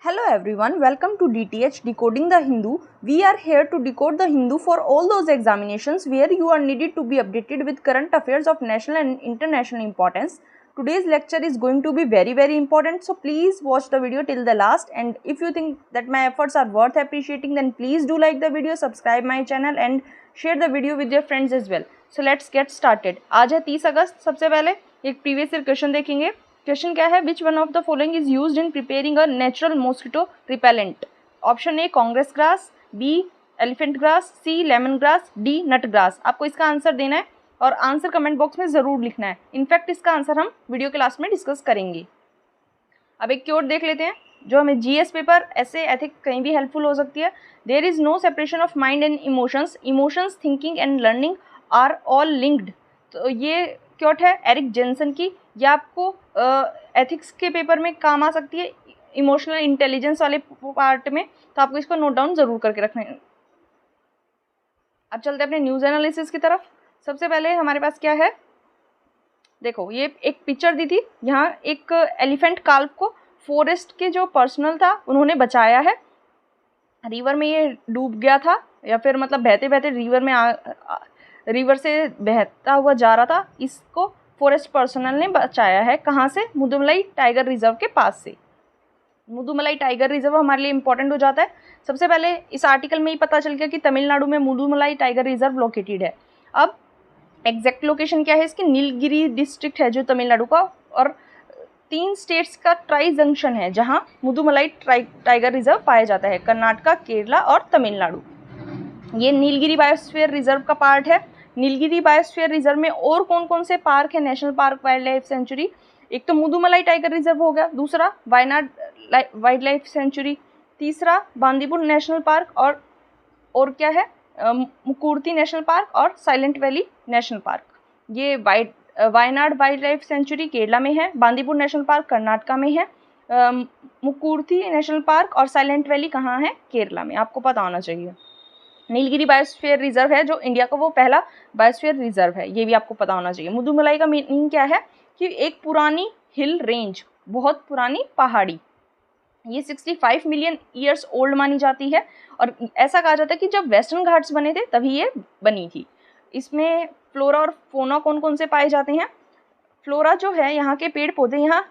Hello everyone, welcome to DTH Decoding the Hindu. We are here to decode the Hindu for all those examinations where you are needed to be updated with current affairs of national and international importance. Today's lecture is going to be very important, so please watch the video till the last, and if you think that my efforts are worth appreciating, then please do like the video, subscribe my channel and share the video with your friends as well. So let's get started. आज है 30 अगस्त. सबसे पहले एक previous year question देखेंगे. Question क्या है? Which one of the following is used in preparing a natural mosquito repellent? Option A congress grass, B elephant grass, C lemon grass, D nut grass. आपको इसका आंसर देना है और answer comment box में ज़रूर लिखना है. इनफैक्ट इसका आंसर हम वीडियो के लास्ट में डिस्कस करेंगे. अब एक कीवर्ड देख लेते हैं जो हमें जीएस पेपर, ऐसे एथिक कहीं भी हेल्पफुल हो सकती है. There is no separation of mind and emotions. Emotions, thinking and learning are all linked. तो ये क्योट है एरिक जेनसन की. यह आपको एथिक्स के पेपर में काम आ सकती है, इमोशनल इंटेलिजेंस वाले पार्ट में, तो आपको इसको नोट डाउन जरूर करके रखना है. अब चलते हैं अपने न्यूज़ एनालिसिस की तरफ. सबसे पहले हमारे पास क्या है, देखो ये एक पिक्चर दी थी. यहाँ एक एलिफेंट काल्व को फॉरेस्ट के जो पर्सनल था उन्होंने बचाया है. रिवर में ये डूब गया था, या फिर मतलब बहते बहते रिवर से बहता हुआ जा रहा था. इसको फॉरेस्ट पर्सनल ने बचाया है. कहाँ से? मुदुमलाई टाइगर रिजर्व के पास से. मुदुमलाई टाइगर रिजर्व हमारे लिए इंपॉर्टेंट हो जाता है. सबसे पहले इस आर्टिकल में ही पता चल गया कि तमिलनाडु में मुदुमलाई टाइगर रिजर्व लोकेटेड है. अब एग्जैक्ट लोकेशन क्या है इसकी? नीलगिरी डिस्ट्रिक्ट है जो तमिलनाडु का, और 3 स्टेट्स का ट्राई जंक्शन है जहाँ मुदुमलाई टाइगर रिजर्व पाया जाता है, कर्नाटका, केरला और तमिलनाडु. ये नीलगिरी बायोस्फीयर रिजर्व का पार्ट है. नीलगिरी बायोस्फीयर रिजर्व में और कौन कौन से पार्क है? National park, wild life sanctuary. एक तो मुदुमलाई टाइगर रिजर्व हो गया, दूसरा वायनाड वाइल्ड लाइफ सेंचुरी, तीसरा बांदीपुर नेशनल पार्क, और क्या है, मुकुर्ती नेशनल पार्क और साइलेंट वैली नेशनल पार्क. ये Wayanad wild life sanctuary Kerala में है, बांदीपुर नेशनल पार्क कर्नाटका में है, मुकुर्ती नेशनल पार्क और साइलेंट वैली कहाँ है? केरला में. आपको पता होना चाहिए. नीलगिरी बायोस्फीयर रिजर्व है जो इंडिया का वो पहला बायोस्फीयर रिजर्व है, ये भी आपको पता होना चाहिए. मुदुमलाई का मीनिंग क्या है? कि एक पुरानी हिल रेंज, बहुत पुरानी पहाड़ी. ये 65 मिलियन ईयर्स ओल्ड मानी जाती है, और ऐसा कहा जाता है कि जब वेस्टर्न घाट्स बने थे तभी ये बनी थी. इसमें फ्लोरा और फोना कौन कौन से पाए जाते हैं? फ्लोरा जो है, यहाँ के पेड़ पौधे, यहाँ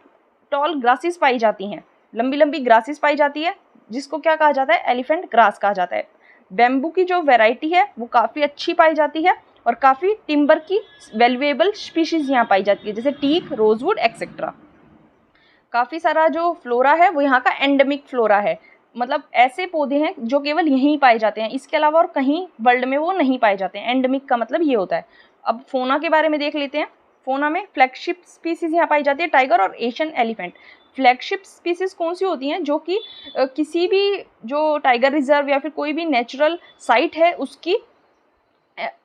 टॉल ग्रासेस पाई जाती हैं, लंबी लंबी ग्रासेस पाई जाती है, जिसको क्या कहा जाता है? एलिफेंट ग्रास कहा जाता है. बैम्बू की जो वैरायटी है वो काफ़ी अच्छी पाई जाती है, और काफ़ी टिम्बर की वैल्यूएबल स्पीशीज़ यहाँ पाई जाती है, जैसे टीक, रोजवुड एक्सेट्रा. काफ़ी सारा जो फ्लोरा है वो यहाँ का एंडेमिक फ्लोरा है, मतलब ऐसे पौधे हैं जो केवल यहीं पाए जाते हैं, इसके अलावा और कहीं वर्ल्ड में वो नहीं पाए जाते हैं. एंडेमिक का मतलब ये होता है. अब फोना के बारे में देख लेते हैं. फोना में फ्लैगशिप स्पीसीज़ यहाँ पाई जाती है, टाइगर और एशियन एलिफेंट. फ्लैगशिप स्पीसीज़ कौन सी होती हैं? जो कि किसी भी जो टाइगर रिजर्व या फिर कोई भी नेचुरल साइट है उसकी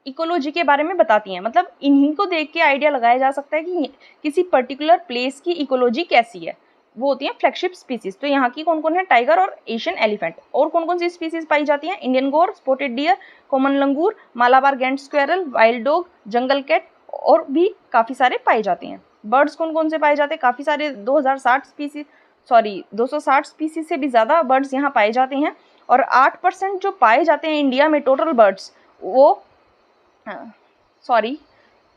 इकोलॉजी के बारे में बताती हैं. मतलब इन्हीं को देख के आइडिया लगाया जा सकता है कि किसी पर्टिकुलर प्लेस की इकोलॉजी कैसी है. वो होती हैं फ्लैगशिप स्पीसीज़. तो यहाँ की कौन कौन है? टाइगर और एशियन एलिफेंट. और कौन कौन सी स्पीसीज़ पाई जाती हैं? Indian gaur, spotted deer, common langur, Malabar giant squirrel, wild dog, jungle cat, और भी काफ़ी सारे पाए जाते हैं. बर्ड्स कौन कौन से पाए जाते हैं? काफ़ी सारे 260 स्पीसीज से भी ज़्यादा बर्ड्स यहाँ पाए जाते हैं. और 8% जो पाए जाते हैं इंडिया में टोटल बर्ड्स,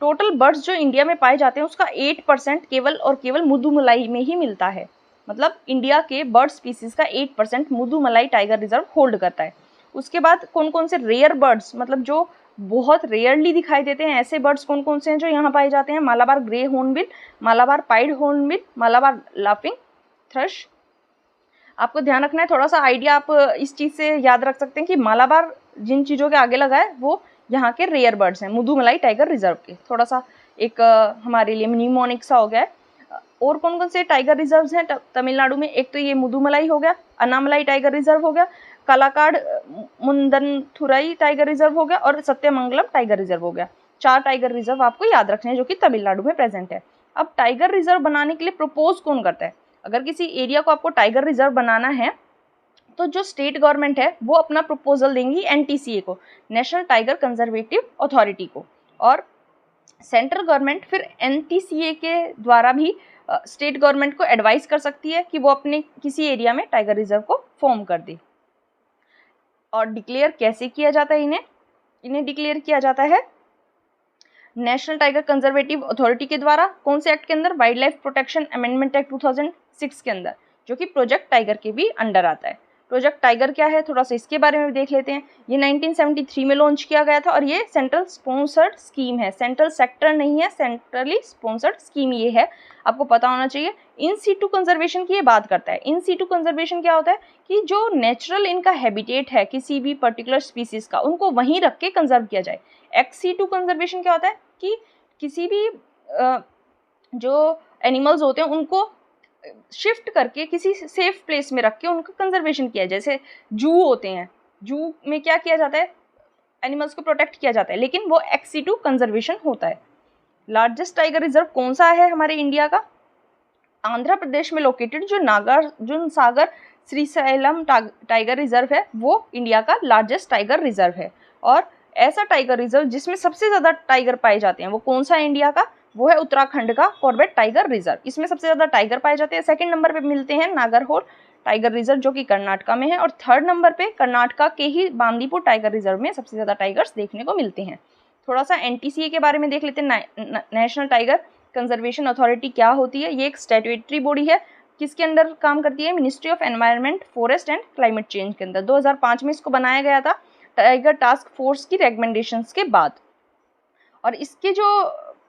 टोटल बर्ड्स जो इंडिया में पाए जाते हैं उसका 8% केवल और केवल मुदुमलाई में ही मिलता है. मतलब इंडिया के बर्ड स्पीसीज का 8% मुदुमलाई टाइगर रिजर्व होल्ड करता है. उसके बाद कौन कौन से रेयर बर्ड्स, मतलब जो बहुत रेयरली दिखाई देते हैं, ऐसे बर्ड्स कौन कौन से हैं जो यहाँ पाए जाते हैं? Malabar grey hornbill, Malabar pied hornbill, Malabar laughing thrust. आपको ध्यान रखना है, थोड़ा सा आइडिया आप इस चीज़ से याद रख सकते हैं कि मालाबार जिन चीज़ों के आगे लगा है वो यहाँ के रेयर बर्ड्स हैं मुदुमलाई टाइगर रिजर्व के. थोड़ा सा एक हमारे लिए निमोनिक सा हो गया है. और कौन कौन से टाइगर रिजर्व्स हैं तमिलनाडु में? एक तो ये मुदुमलाई हो गया, अन्नामलाई टाइगर रिजर्व हो गया, कालाकाड मुंदनथुरई टाइगर रिजर्व हो गया, और सत्यमंगलम टाइगर रिजर्व हो गया. 4 टाइगर रिजर्व आपको याद रखने हैं जो कि तमिलनाडु में प्रेजेंट है. अब टाइगर रिजर्व बनाने के लिए प्रपोज कौन करता है? अगर किसी एरिया को आपको टाइगर रिजर्व बनाना है तो जो स्टेट गवर्नमेंट है वो अपना प्रपोजल देंगी एनटीसीए को, नेशनल टाइगर कंजर्वेटिव अथॉरिटी को, और सेंट्रल गवर्नमेंट फिर एनटीसीए के द्वारा भी स्टेट गवर्नमेंट को एडवाइस कर सकती है कि वो अपने किसी एरिया में टाइगर रिजर्व को फॉर्म कर दे। और डिक्लेयर कैसे किया जाता है इन्हें डिक्लेयर किया जाता है नेशनल टाइगर कंजर्वेटिव अथॉरिटी के द्वारा। कौन से एक्ट के अंदर? Wild life protection amendment act 2006 के अंदर, जो कि प्रोजेक्ट टाइगर के भी अंडर आता है। प्रोजेक्ट टाइगर क्या है, थोड़ा सा इसके बारे में देख लेते हैं। ये 1973 में लॉन्च किया गया था और ये सेंट्रल स्पॉन्सर्ड स्कीम है, सेंट्रल सेक्टर नहीं है, सेंट्रली स्पॉन्सर्ड स्कीम ये है, आपको पता होना चाहिए। इन सीटू कंजर्वेशन की ये बात करता है। इन सीटू कंजर्वेशन क्या होता है कि जो नेचुरल इनका हैबिटेट है किसी भी पर्टिकुलर स्पीसीज का, उनको वहीं रख के कंजर्व किया जाए। एक्स सीटू कंजर्वेशन क्या होता है कि किसी भी जो एनिमल्स होते हैं उनको शिफ्ट करके किसी सेफ प्लेस में रख के उनका कंजर्वेशन किया। जैसे जू होते हैं, जू में क्या किया जाता है, एनिमल्स को प्रोटेक्ट किया जाता है, लेकिन वो एक्स सीटू कंजर्वेशन होता है। लार्जेस्ट टाइगर रिजर्व कौन सा है हमारे इंडिया का? आंध्र प्रदेश में लोकेटेड जो नागार्जुन सागर श्रीशैलम टाइगर रिजर्व है वो इंडिया का लार्जेस्ट टाइगर रिजर्व है। और ऐसा टाइगर रिजर्व जिसमें सबसे ज़्यादा टाइगर पाए जाते हैं वो कौन सा है इंडिया का? वो है उत्तराखंड का कॉर्बेट टाइगर रिजर्व। इसमें सबसे ज़्यादा टाइगर पाए जाते हैं। सेकंड नंबर पे मिलते हैं नागरहोल टाइगर रिजर्व जो कि कर्नाटका में है, और थर्ड नंबर पे कर्नाटका के ही बांदीपुर टाइगर रिजर्व में सबसे ज़्यादा टाइगर्स देखने को मिलते हैं। थोड़ा सा NTCA के बारे में देख लेते हैं। नेशनल टाइगर कंजर्वेशन अथॉरिटी क्या होती है? ये एक स्टैट्यूटरी बॉडी है। किसके अंदर काम करती है? Ministry of environment, forest and climate change के अंदर। 2005 में इसको बनाया गया था टाइगर टास्क फोर्स की रेकमेंडेशंस के बाद। और इसके जो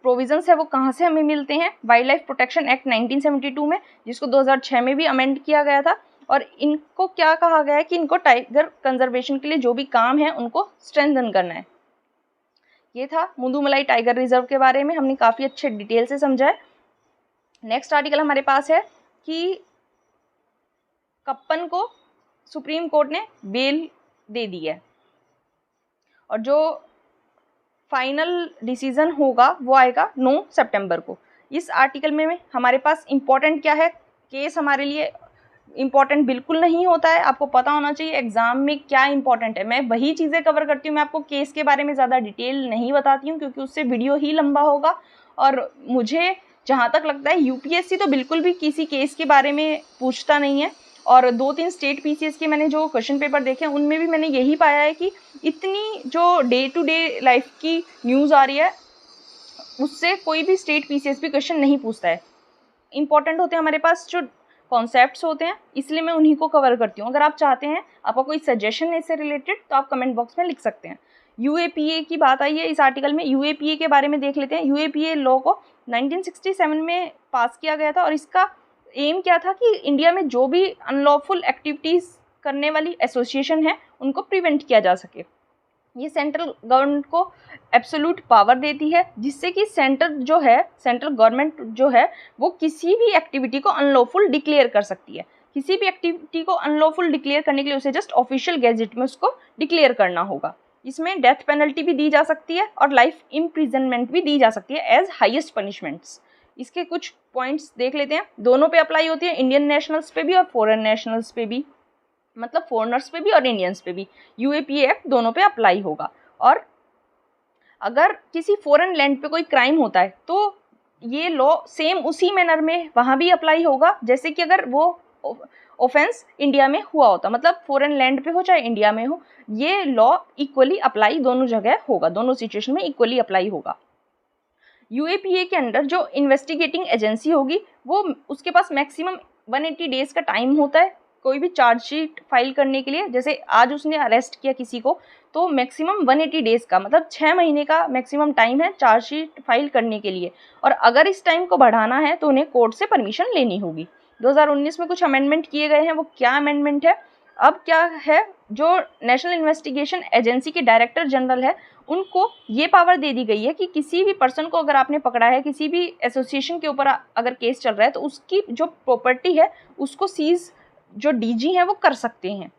प्रोविजंस है वो कहाँ से हमें मिलते हैं? वाइल्ड लाइफ प्रोटेक्शन एक्ट 1972 में, जिसको 2006 में भी अमेंड किया गया था। और इनको क्या कहा गया है कि इनको टाइगर कंजर्वेशन के लिए जो भी काम है उनको स्ट्रेंथन करना है। ये था मुदुमलाई टाइगर रिजर्व के बारे में, हमने काफ़ी अच्छे डिटेल से समझा है। नेक्स्ट आर्टिकल हमारे पास है कि कप्पन को सुप्रीम कोर्ट ने बेल दे दी है और जो फाइनल डिसीजन होगा वो आएगा 9 सितंबर को। इस आर्टिकल में हमारे पास इम्पॉर्टेंट क्या है? केस हमारे लिए इम्पॉर्टेंट बिल्कुल नहीं होता है। आपको पता होना चाहिए एग्जाम में क्या इंपॉर्टेंट है। मैं वही चीज़ें कवर करती हूँ, मैं आपको केस के बारे में ज़्यादा डिटेल नहीं बताती हूँ क्योंकि उससे वीडियो ही लंबा होगा। और मुझे जहाँ तक लगता है UPSC तो बिल्कुल भी किसी केस के बारे में पूछता नहीं है। और 2-3 स्टेट PCS के मैंने जो क्वेश्चन पेपर देखे हैं उनमें भी मैंने यही पाया है कि इतनी जो डे टू डे लाइफ की न्यूज़ आ रही है उससे कोई भी स्टेट PCS भी क्वेश्चन नहीं पूछता है। इंपॉर्टेंट होते हैं हमारे पास जो कॉन्सेप्ट्स होते हैं, इसलिए मैं उन्हीं को कवर करती हूँ। अगर आप चाहते हैं, आपका कोई सजेशन है इससे रिलेटेड, तो आप कमेंट बॉक्स में लिख सकते हैं। UAPA की बात आई है इस आर्टिकल में। UAPA के बारे में देख लेते हैं। UAPA लॉ को 1967 में पास किया गया था और इसका एम क्या था कि इंडिया में जो भी अनलॉफुल एक्टिविटीज़ करने वाली एसोसिएशन है उनको प्रिवेंट किया जा सके। ये सेंट्रल गवर्नमेंट को एब्सोल्यूट पावर देती है, जिससे कि सेंट्रल गवर्नमेंट जो है वो किसी भी एक्टिविटी को अनलॉफुल डिक्लेयर कर सकती है। किसी भी एक्टिविटी को अनलॉफुल डिक्लेयर करने के लिए उसे जस्ट ऑफिशियल गैजेट में उसको डिक्लेयर करना होगा। इसमें डेथ पेनल्टी भी दी जा सकती है और लाइफ इम्प्रिजनमेंट भी दी जा सकती है एज हाईएस्ट पनिशमेंट्स। इसके कुछ पॉइंट्स देख लेते हैं। दोनों पे अप्लाई होती है, इंडियन नेशनल्स पे भी और फॉरेन नेशनल्स पे भी, मतलब फॉरेनर्स पे भी और इंडियंस पे भी। UAPA एक्ट दोनों पे अप्लाई होगा। और अगर किसी फॉरेन लैंड पे कोई क्राइम होता है तो ये लॉ सेम उसी मैनर में वहाँ भी अप्लाई होगा जैसे कि अगर वो ऑफेंस इंडिया में हुआ होता, मतलब फॉरेन लैंड पे हो चाहे इंडिया में हो, ये लॉ इक्वली अप्लाई दोनों जगह होगा, दोनों सिचुएशन में इक्वली अप्लाई होगा। UAPA के अंडर जो इन्वेस्टिगेटिंग एजेंसी होगी वो उसके पास मैक्सिमम 180 डेज का टाइम होता है कोई भी चार्जशीट फाइल करने के लिए। जैसे आज उसने अरेस्ट किया किसी को तो मैक्सिमम 180 डेज का, मतलब 6 महीने का मैक्सिमम टाइम है चार्जशीट फाइल करने के लिए। और अगर इस टाइम को बढ़ाना है तो उन्हें कोर्ट से परमिशन लेनी होगी। 2019 में कुछ अमेंडमेंट किए गए हैं, वो क्या अमेंडमेंट है? अब क्या है, जो नेशनल इन्वेस्टिगेशन एजेंसी के डायरेक्टर जनरल है उनको ये पावर दे दी गई है कि किसी भी पर्सन को अगर आपने पकड़ा है, किसी भी एसोसिएशन के ऊपर अगर केस चल रहा है, तो उसकी जो प्रॉपर्टी है उसको सीज जो DG है वो कर सकते हैं।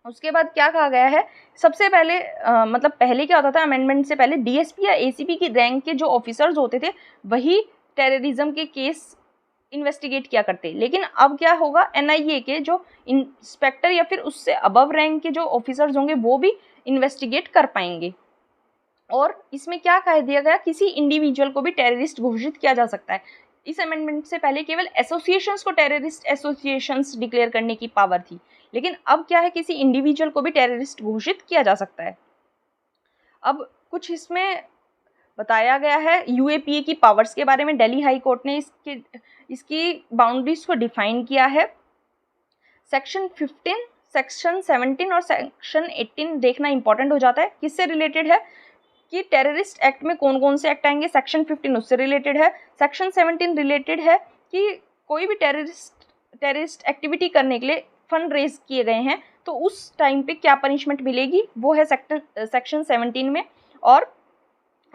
उसके बाद क्या कहा गया है, सबसे पहले मतलब पहले क्या होता था, अमेंडमेंट से पहले DSP या ACP की रैंक के जो ऑफिसर्स होते थे वही टेररिज्म के केस इन्वेस्टिगेट किया करते। लेकिन अब क्या होगा, NIA के जो इंस्पेक्टर या फिर उससे अबव रैंक के जो ऑफिसर्स होंगे वो भी इन्वेस्टिगेट कर पाएंगे। और इसमें क्या कह दिया गया, किसी इंडिविजुअल को भी टेररिस्ट घोषित किया जा सकता है। इस अमेंडमेंट से पहले केवल एसोसिएशंस को टेररिस्ट एसोसिएशंस डिक्लेयर करने की पावर थी, लेकिन अब क्या है, किसी इंडिविजुअल को भी टेररिस्ट घोषित किया जा सकता है। अब कुछ इसमें बताया गया है यूएपीए की पावर्स के बारे में। दिल्ली हाई कोर्ट ने इसकी बाउंड्रीज को डिफाइन किया है। सेक्शन 15, सेक्शन 17 और सेक्शन 18 देखना इंपॉर्टेंट हो जाता है। किससे रिलेटेड है कि टेररिस्ट एक्ट में कौन कौन से एक्ट आएंगे। सेक्शन 15 उससे रिलेटेड है। सेक्शन 17 रिलेटेड है कि कोई भी टेररिस्ट एक्टिविटी करने के लिए फंड रेज किए गए हैं तो उस टाइम पे क्या पनिशमेंट मिलेगी, वो है सेक्शन 17 में। और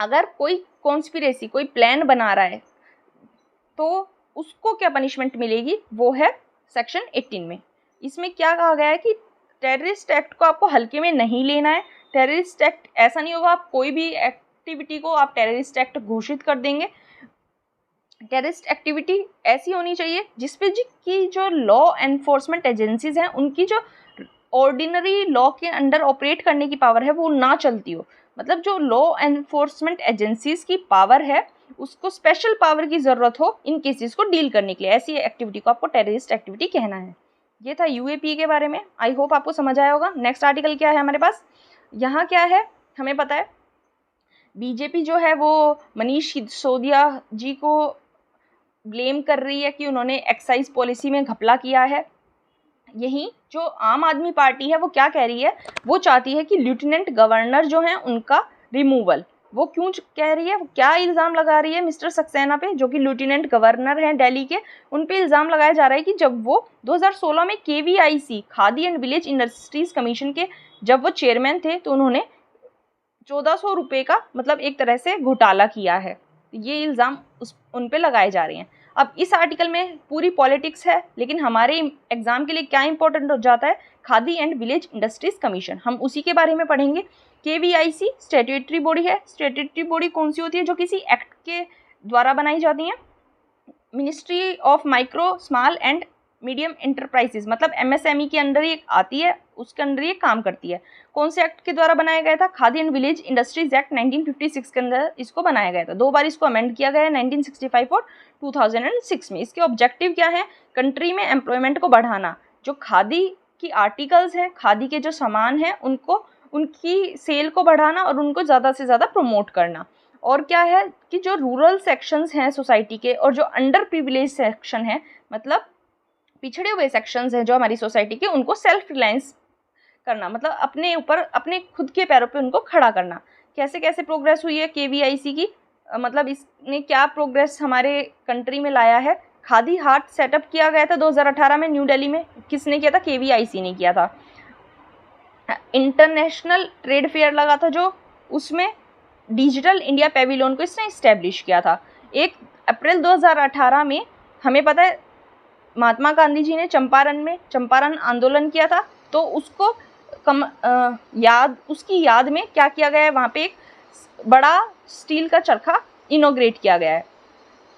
अगर कोई कॉन्स्पिरेसी, कोई प्लान बना रहा है तो उसको क्या पनिशमेंट मिलेगी, वो है सेक्शन 18 में। इसमें क्या कहा गया है कि टेररिस्ट एक्ट को आपको हल्के में नहीं लेना है। टेररिस्ट एक्ट ऐसा नहीं होगा आप कोई भी एक्टिविटी को आप टेररिस्ट एक्ट घोषित कर देंगे। टेररिस्ट एक्टिविटी ऐसी होनी चाहिए जिसपे की जो लॉ एनफोर्समेंट एजेंसीज हैं उनकी जो ऑर्डिनरी लॉ के अंडर ऑपरेट करने की पावर है वो ना चलती हो। मतलब जो लॉ एनफोर्समेंट एजेंसीज की पावर है उसको स्पेशल पावर की ज़रूरत हो इन केसेस को डील करने के लिए, ऐसी एक्टिविटी को आपको टेररिस्ट एक्टिविटी कहना है। ये था यूएपी के बारे में। आई होप आपको समझ आया होगा। नेक्स्ट आर्टिकल क्या है हमारे पास, यहाँ क्या है हमें पता है। बीजेपी जो है वो मनीष सिसोदिया जी को ब्लेम कर रही है कि उन्होंने एक्साइज पॉलिसी में घपला किया है। यही जो आम आदमी पार्टी है वो क्या कह रही है, वो चाहती है कि लेफ्टिनेंट गवर्नर जो हैं उनका रिमूवल। वो क्यों कह रही है, वो क्या इल्ज़ाम लगा रही है मिस्टर सक्सेना पे, जो कि लेफ्टिनेंट गवर्नर हैं दिल्ली के। उन पे इल्ज़ाम लगाया जा रहा है कि जब वो 2016 में KVIC khadi and village industries commission के जब वो चेयरमैन थे तो उन्होंने 1400 रुपये का मतलब एक तरह से घोटाला किया है। ये इल्ज़ाम उन पे लगाए जा रहे हैं। अब इस आर्टिकल में पूरी पॉलिटिक्स है, लेकिन हमारे एग्जाम के लिए क्या इंपॉर्टेंट हो जाता है, khadi and village industries commission, हम उसी के बारे में पढ़ेंगे। KVIC स्टैट्यूटरी बॉडी है। स्टैट्यूटरी बॉडी कौन सी होती है, जो किसी एक्ट के द्वारा बनाई जाती हैं। Ministry of micro small and medium enterprises मतलब MSME के अंडर ये आती है, उसके अंडर ये काम करती है। कौन से एक्ट के द्वारा बनाया गया था, khadi and village industries act 1956 के अंदर इसको बनाया गया था। 2 बार इसको अमेंड किया गया है, 1965 और 2006 में। इसके ऑब्जेक्टिव क्या है, कंट्री में एम्प्लॉयमेंट को बढ़ाना, जो खादी की आर्टिकल्स हैं, खादी के जो सामान हैं उनको उनकी सेल को बढ़ाना और उनको ज़्यादा से ज़्यादा प्रमोट करना। और क्या है कि जो रूरल सेक्शंस हैं सोसाइटी के और जो अंडर प्रिविलेज सेक्शन है मतलब पिछड़े हुए सेक्शंस हैं जो हमारी सोसाइटी के, उनको सेल्फ रिलायंस करना, मतलब अपने ऊपर अपने खुद के पैरों पे उनको खड़ा करना। कैसे कैसे प्रोग्रेस हुई है KVIC की, मतलब इसने क्या प्रोग्रेस हमारे कंट्री में लाया है। खादी हाट सेटअप किया गया था 2018 में न्यू दिल्ली में। किसने किया था, KVIC ने किया था। इंटरनेशनल ट्रेड फेयर लगा था जो, उसमें डिजिटल इंडिया पेविलियन को इसने इस्टेब्लिश किया था। 1 अप्रैल 2018 में हमें पता है महात्मा गांधी जी ने चंपारण आंदोलन किया था, तो उसको उसकी याद में क्या किया गया है, वहाँ पे एक बड़ा स्टील का चरखा इनोग्रेट किया गया है।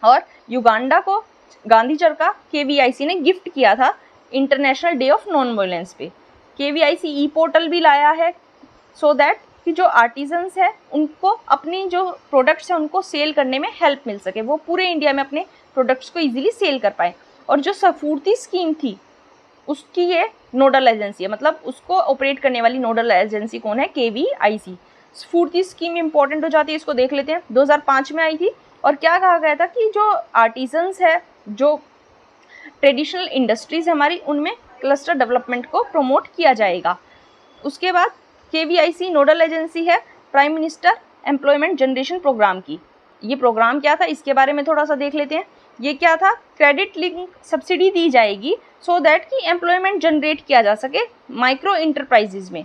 और युगांडा को गांधी चरखा KVIC ने गिफ्ट किया था international day of non violence पे। KVIC पोर्टल भी लाया है सो दैट कि जो आर्टिजन्स है उनको अपनी जो प्रोडक्ट्स हैं उनको सेल करने में हेल्प मिल सके, वो पूरे इंडिया में अपने प्रोडक्ट्स को इजीली सेल कर पाए। और जो स्फूर्ति स्कीम थी उसकी ये नोडल एजेंसी है, मतलब उसको ऑपरेट करने वाली नोडल एजेंसी कौन है, KVIC। स्फूर्ति स्कीम इंपॉर्टेंट हो जाती है, इसको देख लेते हैं। 2005 में आई थी और क्या कहा गया था कि जो आर्टिजन्स है, जो ट्रेडिशनल इंडस्ट्रीज हमारी, उनमें क्लस्टर डेवलपमेंट को प्रमोट किया जाएगा। उसके बाद KVIC नोडल एजेंसी है prime minister employment generation program की। ये प्रोग्राम क्या था इसके बारे में थोड़ा सा देख लेते हैं। ये क्या था, क्रेडिट लिंक सब्सिडी दी जाएगी सो दैट कि एम्प्लॉयमेंट जनरेट किया जा सके माइक्रो इंटरप्राइजेज में,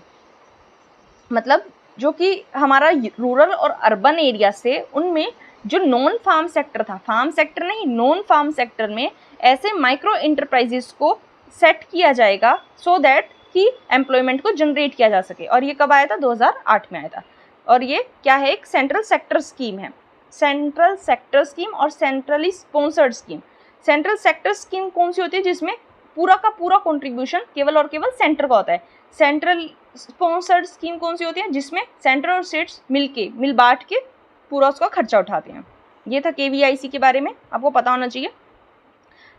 मतलब जो कि हमारा रूरल और अर्बन एरिया से उनमें जो नॉन फार्म सेक्टर था, फार्म सेक्टर नहीं नॉन फार्म सेक्टर में ऐसे माइक्रो इंटरप्राइजेस को सेट किया जाएगा सो दैट कि एम्प्लॉयमेंट को जनरेट किया जा सके। और ये कब आया था, 2008 में आया था। और ये क्या है, एक सेंट्रल सेक्टर स्कीम है। सेंट्रल सेक्टर स्कीम और centrally sponsored scheme. Central sector scheme कौन सी होती है, जिसमें पूरा का पूरा कंट्रीब्यूशन केवल और केवल सेंटर का होता है। सेंट्रल स्पॉन्सर्ड स्कीम कौन सी होती है, जिसमें सेंटर और स्टेट्स मिल बांट के पूरा उसका खर्चा उठाते हैं। ये था KVIC के बारे में, आपको पता होना चाहिए।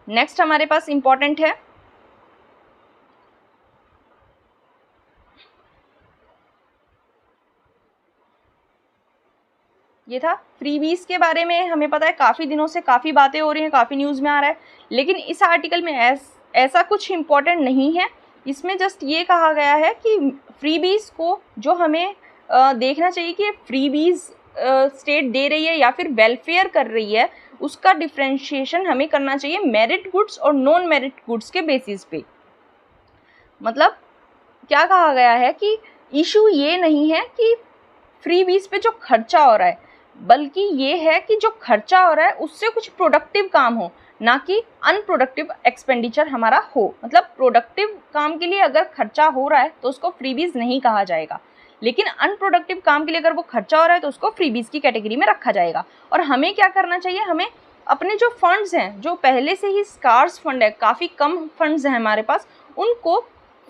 नेक्स्ट हमारे पास इंपॉर्टेंट है ये था फ्रीबीज के बारे में। हमें पता है काफ़ी दिनों से काफ़ी बातें हो रही हैं, काफ़ी न्यूज़ में आ रहा है, लेकिन इस आर्टिकल में ऐसा कुछ इम्पोर्टेंट नहीं है। इसमें जस्ट ये कहा गया है कि फ्रीबीज को जो हमें देखना चाहिए कि फ्रीबीज स्टेट दे रही है या फिर वेलफेयर कर रही है, उसका डिफ्रेंशिएशन हमें करना चाहिए मेरिट गुड्स और नॉन मेरिट गुड्स के बेसिस पे। मतलब क्या कहा गया है कि इशू ये नहीं है कि फ्रीबीज पे जो खर्चा हो रहा है, बल्कि ये है कि जो खर्चा हो रहा है उससे कुछ प्रोडक्टिव काम हो, ना कि अनप्रोडक्टिव एक्सपेंडिचर हमारा हो। मतलब प्रोडक्टिव काम के लिए अगर खर्चा हो रहा है तो उसको फ्रीबीज नहीं कहा जाएगा, लेकिन अनप्रोडक्टिव काम के लिए अगर वो खर्चा हो रहा है तो उसको फ्रीबीज की कैटेगरी में रखा जाएगा। और हमें क्या करना चाहिए, हमें अपने जो फंड्स हैं, जो पहले से ही स्कार्स फंड है, काफ़ी कम फंड्स हैं हमारे पास, उनको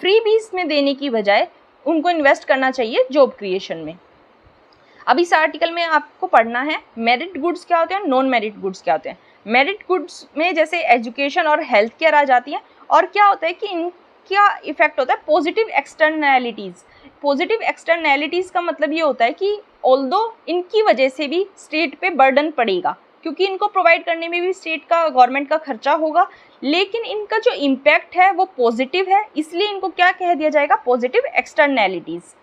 फ्रीबीज में देने की बजाय उनको इन्वेस्ट करना चाहिए जॉब क्रिएशन में। अब इस आर्टिकल में आपको पढ़ना है मेरिट गुड्स क्या होते हैं, नॉन मेरिट गुड्स क्या होते हैं। मेरिट गुड्स में जैसे एजुकेशन और हेल्थ केयर आ जाती है, और क्या होता है कि इनका इफेक्ट होता है पॉजिटिव एक्सटर्नैलिटीज़। पॉजिटिव एक्सटर्नैलिटीज़ का मतलब ये होता है कि ऑल्दो इनकी वजह से भी स्टेट पे बर्डन पड़ेगा, क्योंकि इनको प्रोवाइड करने में भी स्टेट का, गवर्नमेंट का खर्चा होगा, लेकिन इनका जो इम्पैक्ट है वो पॉजिटिव है, इसलिए इनको क्या कह दिया जाएगा, पॉजिटिव एक्सटर्नैलिटीज़।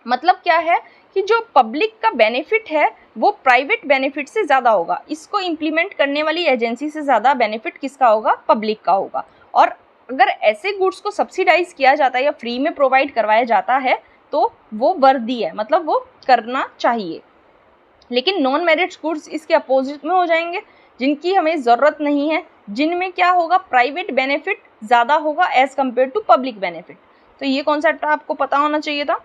मतलब क्या है कि जो पब्लिक का बेनिफिट है वो प्राइवेट बेनिफिट से ज़्यादा होगा। इसको इम्प्लीमेंट करने वाली एजेंसी से ज़्यादा बेनिफिट किसका होगा, पब्लिक का होगा। और अगर ऐसे गुड्स को सब्सिडाइज किया जाता है या फ्री में प्रोवाइड करवाया जाता है तो वो वर्दी है, मतलब वो करना चाहिए। लेकिन नॉन मेरिट गुड्स इसके अपोजिट में हो जाएंगे, जिनकी हमें ज़रूरत नहीं है, जिनमें क्या होगा, प्राइवेट बेनिफिट ज़्यादा होगा as compare to public benefit. तो ये कॉन्सेप्ट आपको पता होना चाहिए था,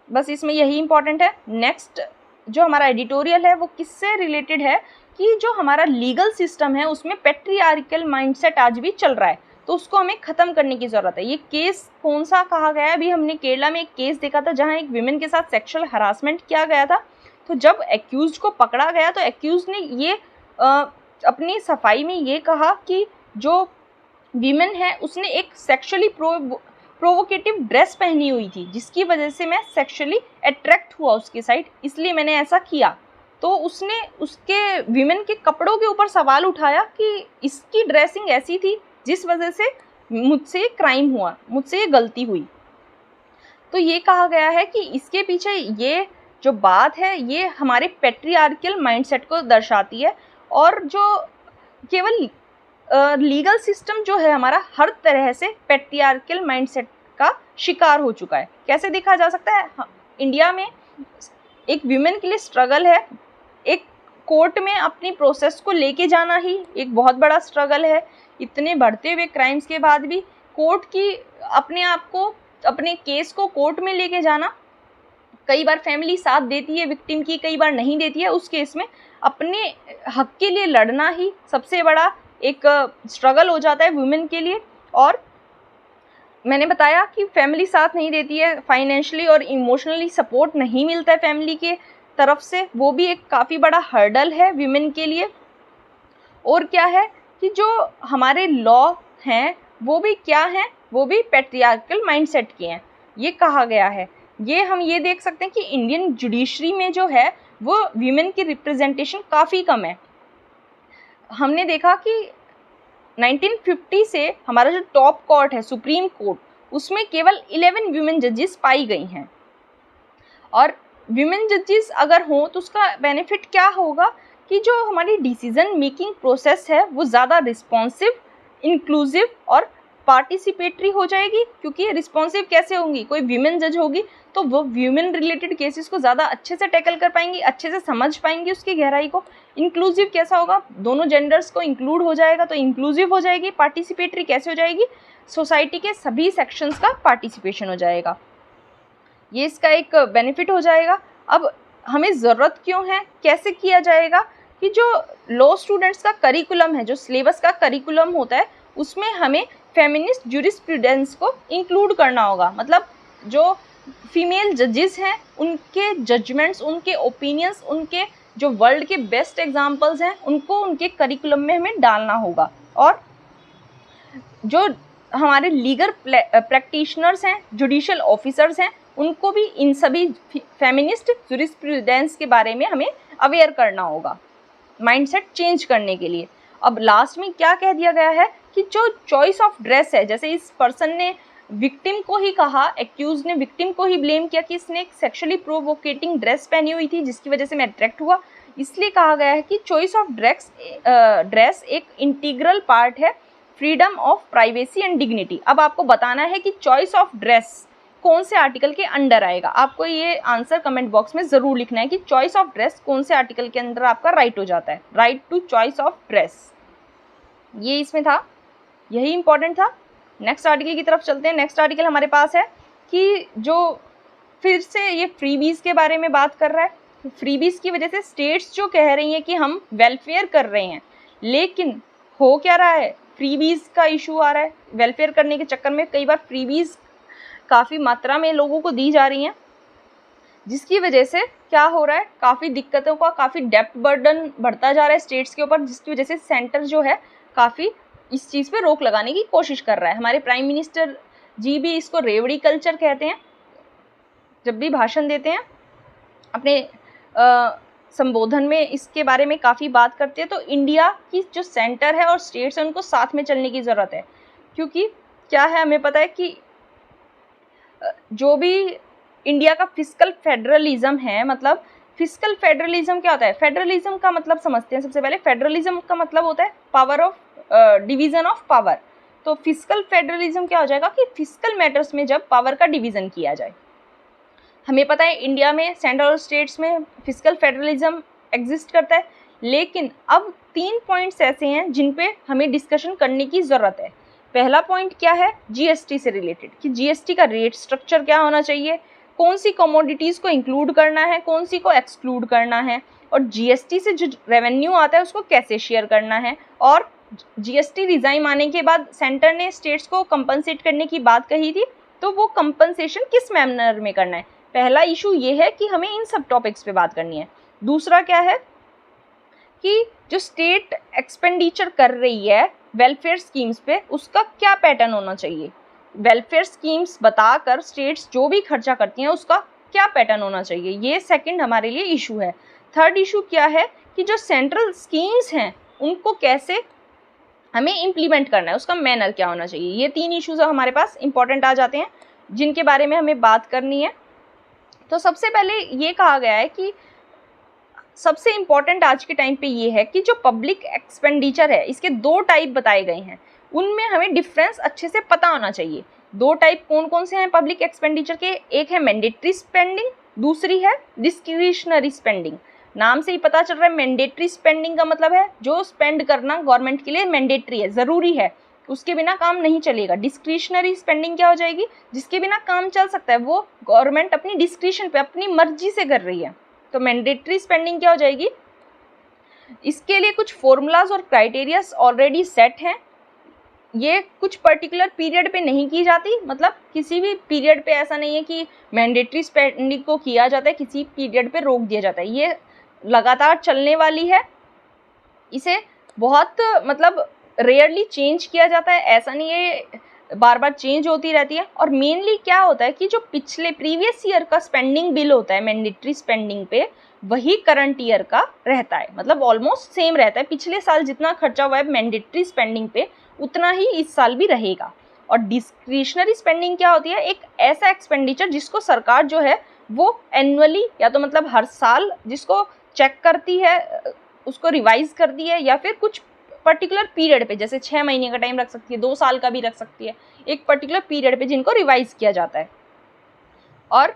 बस इसमें यही इंपॉर्टेंट है। नेक्स्ट जो हमारा एडिटोरियल है वो किससे रिलेटेड है कि जो हमारा लीगल सिस्टम है उसमें पैट्रियार्कल माइंडसेट आज भी चल रहा है, तो उसको हमें ख़त्म करने की ज़रूरत है। ये केस कौन सा कहा गया है, अभी हमने केरला में एक केस देखा था जहाँ एक विमेन के साथ सेक्सुअल हरासमेंट किया गया था। तो जब एक्यूज को पकड़ा गया तो एक्यूज ने ये अपनी सफाई में ये कहा कि जो विमेन है उसने एक सेक्सुअली प्रोवोकेटिव ड्रेस पहनी हुई थी, जिसकी वजह से मैं सेक्सुअली अट्रैक्ट हुआ उसके साइड, इसलिए मैंने ऐसा किया। तो उसने उसके विमेन के कपड़ों के ऊपर सवाल उठाया कि इसकी ड्रेसिंग ऐसी थी जिस वजह से मुझसे क्राइम हुआ, मुझसे ये गलती हुई। तो ये कहा गया है कि इसके पीछे ये जो बात है ये हमारे पैट्रियार्कल माइंडसेट को दर्शाती है, और जो केवल लीगल सिस्टम जो है हमारा हर तरह से पैट्रियार्कल माइंडसेट का शिकार हो चुका है। कैसे देखा जा सकता है, इंडिया में एक वीमेन के लिए स्ट्रगल है, एक कोर्ट में अपनी प्रोसेस को लेके जाना ही एक बहुत बड़ा स्ट्रगल है। इतने बढ़ते हुए क्राइम्स के बाद भी कोर्ट की अपने आप को, अपने केस को कोर्ट में लेके जाना, कई बार फैमिली साथ देती है विक्टिम की, कई बार नहीं देती है, उस केस में अपने हक के लिए लड़ना ही सबसे बड़ा एक स्ट्रगल हो जाता है वुमेन के लिए। और मैंने बताया कि फैमिली साथ नहीं देती है, फाइनेंशियली और इमोशनली सपोर्ट नहीं मिलता है फैमिली के तरफ से, वो भी एक काफ़ी बड़ा हर्डल है विमेन के लिए। और क्या है कि जो हमारे लॉ हैं वो भी क्या हैं, वो भी पैट्रियार्कल माइंडसेट के हैं, ये कहा गया है। ये हम ये देख सकते हैं कि इंडियन जुडिशरी में जो है वो वीमेन की रिप्रेजेंटेशन काफ़ी कम है। हमने देखा कि 1950 से हमारा जो टॉप कोर्ट है सुप्रीम कोर्ट, उसमें केवल 11 वीमेन जजेस पाई गई हैं। और वीमेन जजेस अगर हों तो उसका बेनिफिट क्या होगा कि जो हमारी डिसीजन मेकिंग प्रोसेस है वो ज़्यादा रिस्पॉन्सिव, इंक्लूसिव और पार्टिसिपेटरी हो जाएगी। क्योंकि रिस्पॉन्सिव कैसे होंगी, कोई वीमेन जज होगी तो वो वीमेन रिलेटेड केसेस को ज़्यादा अच्छे से टैकल कर पाएंगी, अच्छे से समझ पाएंगी उसकी गहराई को। इंक्लूसिव कैसा होगा, दोनों जेंडर्स को इंक्लूड हो जाएगा तो इंक्लूसिव हो जाएगी। पार्टिसिपेटरी कैसे हो जाएगी, सोसाइटी के सभी सेक्शंस का पार्टिसिपेशन हो जाएगा, ये इसका एक बेनिफिट हो जाएगा। अब हमें ज़रूरत क्यों है, कैसे किया जाएगा कि जो लॉ स्टूडेंट्स का करिकुलम है, जो सिलेबस का करिकुलम होता है, उसमें हमें फेमिनिस्ट ज्यूरिस्प्रूडेंस को इंक्लूड करना होगा। मतलब जो फीमेल जजेस हैं उनके जजमेंट्स, उनके ओपिनियंस, उनके जो वर्ल्ड के बेस्ट एग्जाम्पल्स हैं उनको उनके करिकुलम में हमें डालना होगा। और जो हमारे लीगल प्रैक्टिशनर्स हैं, जुडिशियल ऑफिसर्स हैं, उनको भी इन सभी फेमिनिस्ट जूरिस्प्रूडेंस के बारे में हमें अवेयर करना होगा माइंडसेट चेंज करने के लिए। अब लास्ट में क्या कह दिया गया है कि जो चॉइस ऑफ ड्रेस है, जैसे इस पर्सन ने विक्टिम को ही कहा, एक्यूज ने विक्टिम को ही ब्लेम किया कि इसने एक सेक्सुअली प्रोवोकेटिंग ड्रेस पहनी हुई थी जिसकी वजह से मैं अट्रैक्ट हुआ, इसलिए कहा गया है कि चॉइस ऑफ ड्रेस एक इंटीग्रल पार्ट है freedom of privacy and dignity. अब आपको बताना है कि चॉइस ऑफ ड्रेस कौन से आर्टिकल के अंडर आएगा। आपको ये आंसर कमेंट बॉक्स में ज़रूर लिखना है कि चॉइस ऑफ ड्रेस कौन से आर्टिकल के अंदर आपका राइट हो जाता है, right to choice of dress. ये इसमें था, यही इंपॉर्टेंट था। नेक्स्ट आर्टिकल की तरफ चलते हैं। नेक्स्ट आर्टिकल हमारे पास है कि जो फिर से ये फ्रीबीज के बारे में बात कर रहा है। फ्रीबीज की वजह से स्टेट्स जो कह रही हैं कि हम वेलफेयर कर रहे हैं, लेकिन हो क्या रहा है, फ्रीबीज का इशू आ रहा है। वेलफेयर करने के चक्कर में कई बार फ्रीबीज काफ़ी मात्रा में लोगों को दी जा रही हैं, जिसकी वजह से क्या हो रहा है, काफ़ी दिक्कतों का, काफ़ी डेप्ट बर्डन बढ़ता जा रहा है स्टेट्स के ऊपर, जिसकी वजह से सेंटर जो है काफ़ी इस चीज़ पे रोक लगाने की कोशिश कर रहा है। हमारे प्राइम मिनिस्टर जी भी इसको रेवड़ी कल्चर कहते हैं। जब भी भाषण देते हैं अपने संबोधन में इसके बारे में काफ़ी बात करते हैं। तो इंडिया की जो सेंटर है और स्टेट्स हैं उनको साथ में चलने की ज़रूरत है, क्योंकि क्या है, हमें पता है कि जो भी इंडिया का फिस्कल फेडरलिज्म है, मतलब फिस्कल फेडरलिज्म क्या होता है, फेडरलिज्म का मतलब समझते हैं। सबसे पहले फेडरलिज्म का मतलब होता है power of division of power. तो फिस्कल फेडरलिज्म क्या हो जाएगा कि फिस्कल मैटर्स में जब पावर का डिवीज़न किया जाए। हमें पता है इंडिया में सेंट्रल और स्टेट्स में फिस्कल फेडरलिज्म एग्जिस्ट करता है, लेकिन अब 3 पॉइंट्स ऐसे हैं जिन पे हमें डिस्कशन करने की ज़रूरत है। पहला पॉइंट क्या है, जीएसटी से रिलेटेड, कि जीएसटी का रेट स्ट्रक्चर क्या होना चाहिए, कौन सी कमोडिटीज़ को इंक्लूड करना है, कौन सी को एक्सक्लूड करना है, और जीएसटी से जो रेवेन्यू आता है उसको कैसे शेयर करना है। और जीएसटी रिजाइन आने के बाद सेंटर ने स्टेट्स को कंपनसेट करने की बात कही थी, तो वो कंपनसेशन किस मैनर में करना है। पहला इशू ये है कि हमें इन सब टॉपिक्स पे बात करनी है। दूसरा क्या है कि जो स्टेट एक्सपेंडिचर कर रही है वेलफेयर स्कीम्स पे, उसका क्या पैटर्न होना चाहिए। वेलफेयर स्कीम्स बताकर स्टेट्स जो भी खर्चा करती हैं उसका क्या पैटर्न होना चाहिए, ये सेकंड हमारे लिए इशू है। थर्ड इशू क्या है कि जो सेंट्रल स्कीम्स हैं उनको कैसे हमें इम्प्लीमेंट करना है, उसका मैनर क्या होना चाहिए। ये 3 इशूज़ हमारे पास इंपॉर्टेंट आ जाते हैं जिनके बारे में हमें बात करनी है। तो सबसे पहले ये कहा गया है कि सबसे इम्पॉर्टेंट आज के टाइम पे ये है कि जो पब्लिक एक्सपेंडिचर है इसके 2 टाइप बताए गए हैं, उनमें हमें डिफरेंस अच्छे से पता होना चाहिए। 2 टाइप कौन कौन से हैं पब्लिक एक्सपेंडिचर के, एक है मैंडेटरी स्पेंडिंग, दूसरी है डिस्क्रिशनरी स्पेंडिंग। नाम से ही पता चल रहा है, मैंडेटरी स्पेंडिंग का मतलब है जो स्पेंड करना गवर्नमेंट के लिए मैंडेटरी है, ज़रूरी है, उसके बिना काम नहीं चलेगा। डिस्क्रिशनरी स्पेंडिंग क्या हो जाएगी, जिसके बिना काम चल सकता है, वो गवर्नमेंट अपनी डिस्क्रिशन पे अपनी मर्जी से कर रही है। तो मैंडेटरी स्पेंडिंग क्या हो जाएगी, इसके लिए कुछ फॉर्मूलाज और क्राइटेरियाज ऑलरेडी सेट हैं। ये कुछ पर्टिकुलर पीरियड पे नहीं की जाती, मतलब किसी भी पीरियड पे ऐसा नहीं है कि मैंडेटरी स्पेंडिंग को किया जाता है, किसी पीरियड पे रोक दिया जाता है। ये लगातार चलने वाली है, इसे बहुत मतलब रेयरली चेंज किया जाता है, ऐसा नहीं है, बार बार चेंज होती रहती है। और मेनली क्या होता है कि जो पिछले प्रीवियस ईयर का स्पेंडिंग बिल होता है मैंडेटरी स्पेंडिंग पे, वही करंट ईयर का रहता है, मतलब ऑलमोस्ट सेम रहता है। पिछले साल जितना खर्चा हुआ है मैंडेटरी स्पेंडिंग पे उतना ही इस साल भी रहेगा। और डिस्क्रिशनरी स्पेंडिंग क्या होती है, एक ऐसा एक्सपेंडिचर जिसको सरकार जो है वो एनुअली या तो मतलब हर साल जिसको चेक करती है, उसको रिवाइज करती है, या फिर कुछ पर्टिकुलर पीरियड पे, जैसे 6 महीने का टाइम रख सकती है, 2 साल का भी रख सकती है, एक पर्टिकुलर पीरियड पे जिनको रिवाइज किया जाता है। और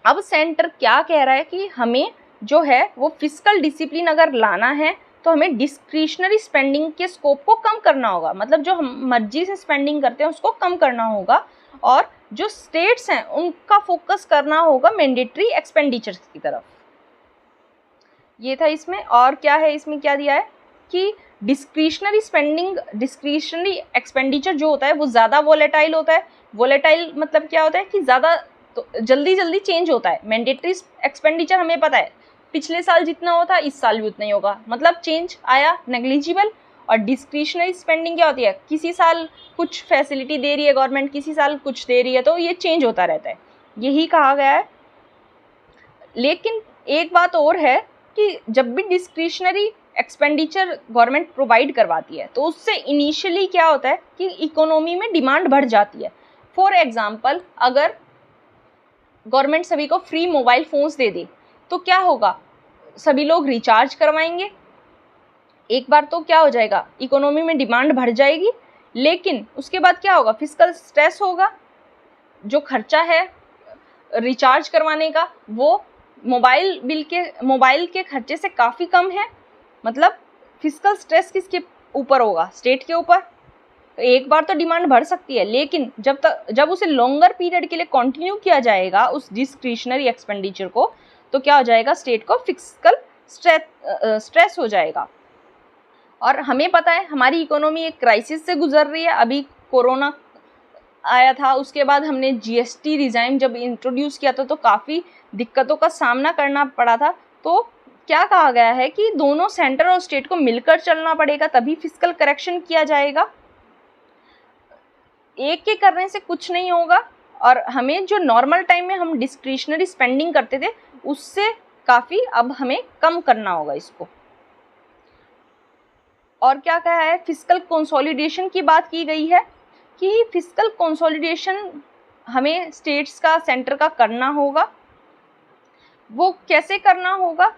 अब सेंटर क्या कह रहा है कि हमें जो है वो फिस्कल डिसिप्लिन अगर लाना है तो हमें डिस्क्रिशनरी स्पेंडिंग के स्कोप को कम करना होगा, मतलब जो हम मर्जी से स्पेंडिंग करते हैं उसको कम करना होगा। और जो स्टेट्स हैं उनका फोकस करना होगा मैंडेटरी एक्सपेंडिचर्स की तरफ। ये था इसमें। और क्या है इसमें, क्या दिया है कि डिस्क्रिशनरी स्पेंडिंग, डिस्क्रिशनरी एक्सपेंडिचर जो होता है वो ज़्यादा वोलेटाइल होता है। वोलेटाइल मतलब क्या होता है कि ज़्यादा तो जल्दी जल्दी चेंज होता है। मैंडेटरी एक्सपेंडिचर हमें पता है पिछले साल जितना होता इस साल भी उतना ही होगा, मतलब चेंज आया नेग्लिजिबल। और डिस्क्रिशनरी स्पेंडिंग क्या होती है, किसी साल कुछ फैसिलिटी दे रही है गवर्नमेंट, किसी साल कुछ दे रही है, तो ये चेंज होता रहता है, यही कहा गया है। लेकिन एक बात और है कि जब भी डिस्क्रिशनरी एक्सपेंडिचर गवर्नमेंट प्रोवाइड करवाती है तो उससे इनिशियली क्या होता है कि इकोनॉमी में डिमांड बढ़ जाती है। फॉर एग्जांपल, अगर गवर्नमेंट सभी को फ्री मोबाइल फ़ोन्स दे दे तो क्या होगा, सभी लोग रिचार्ज करवाएंगे, एक बार तो क्या हो जाएगा, इकोनॉमी में डिमांड बढ़ जाएगी। लेकिन उसके बाद क्या होगा, फिस्कल स्ट्रेस होगा, जो खर्चा है रिचार्ज करवाने का वो मोबाइल के खर्चे से काफ़ी कम है। मतलब फिस्कल स्ट्रेस किसके ऊपर होगा, स्टेट के ऊपर। तो एक बार तो डिमांड बढ़ सकती है, लेकिन जब उसे लॉन्गर पीरियड के लिए कंटिन्यू किया जाएगा उस डिस्क्रिशनरी एक्सपेंडिचर को, तो क्या हो जाएगा, स्टेट को फिस्कल स्ट्रेस हो जाएगा। और हमें पता है हमारी इकोनॉमी एक क्राइसिस से गुजर रही है। अभी कोरोना आया था, उसके बाद हमने जीएसटी रिजाइम जब इंट्रोड्यूस किया था तो काफ़ी दिक्कतों का सामना करना पड़ा था। तो क्या कहा गया है कि दोनों सेंटर और स्टेट को मिलकर चलना पड़ेगा, तभी फिस्कल करेक्शन किया जाएगा। एक के करने से कुछ नहीं होगा, और हमें जो नॉर्मल टाइम में हम डिस्क्रिशनरी स्पेंडिंग करते थे उससे काफ़ी अब हमें कम करना होगा इसको। और क्या कहा है, फिस्कल कंसोलिडेशन की बात की गई है कि फिस्कल कंसोलिडेशन हमें स्टेट्स का, सेंटर का करना होगा। वो कैसे करना होगा,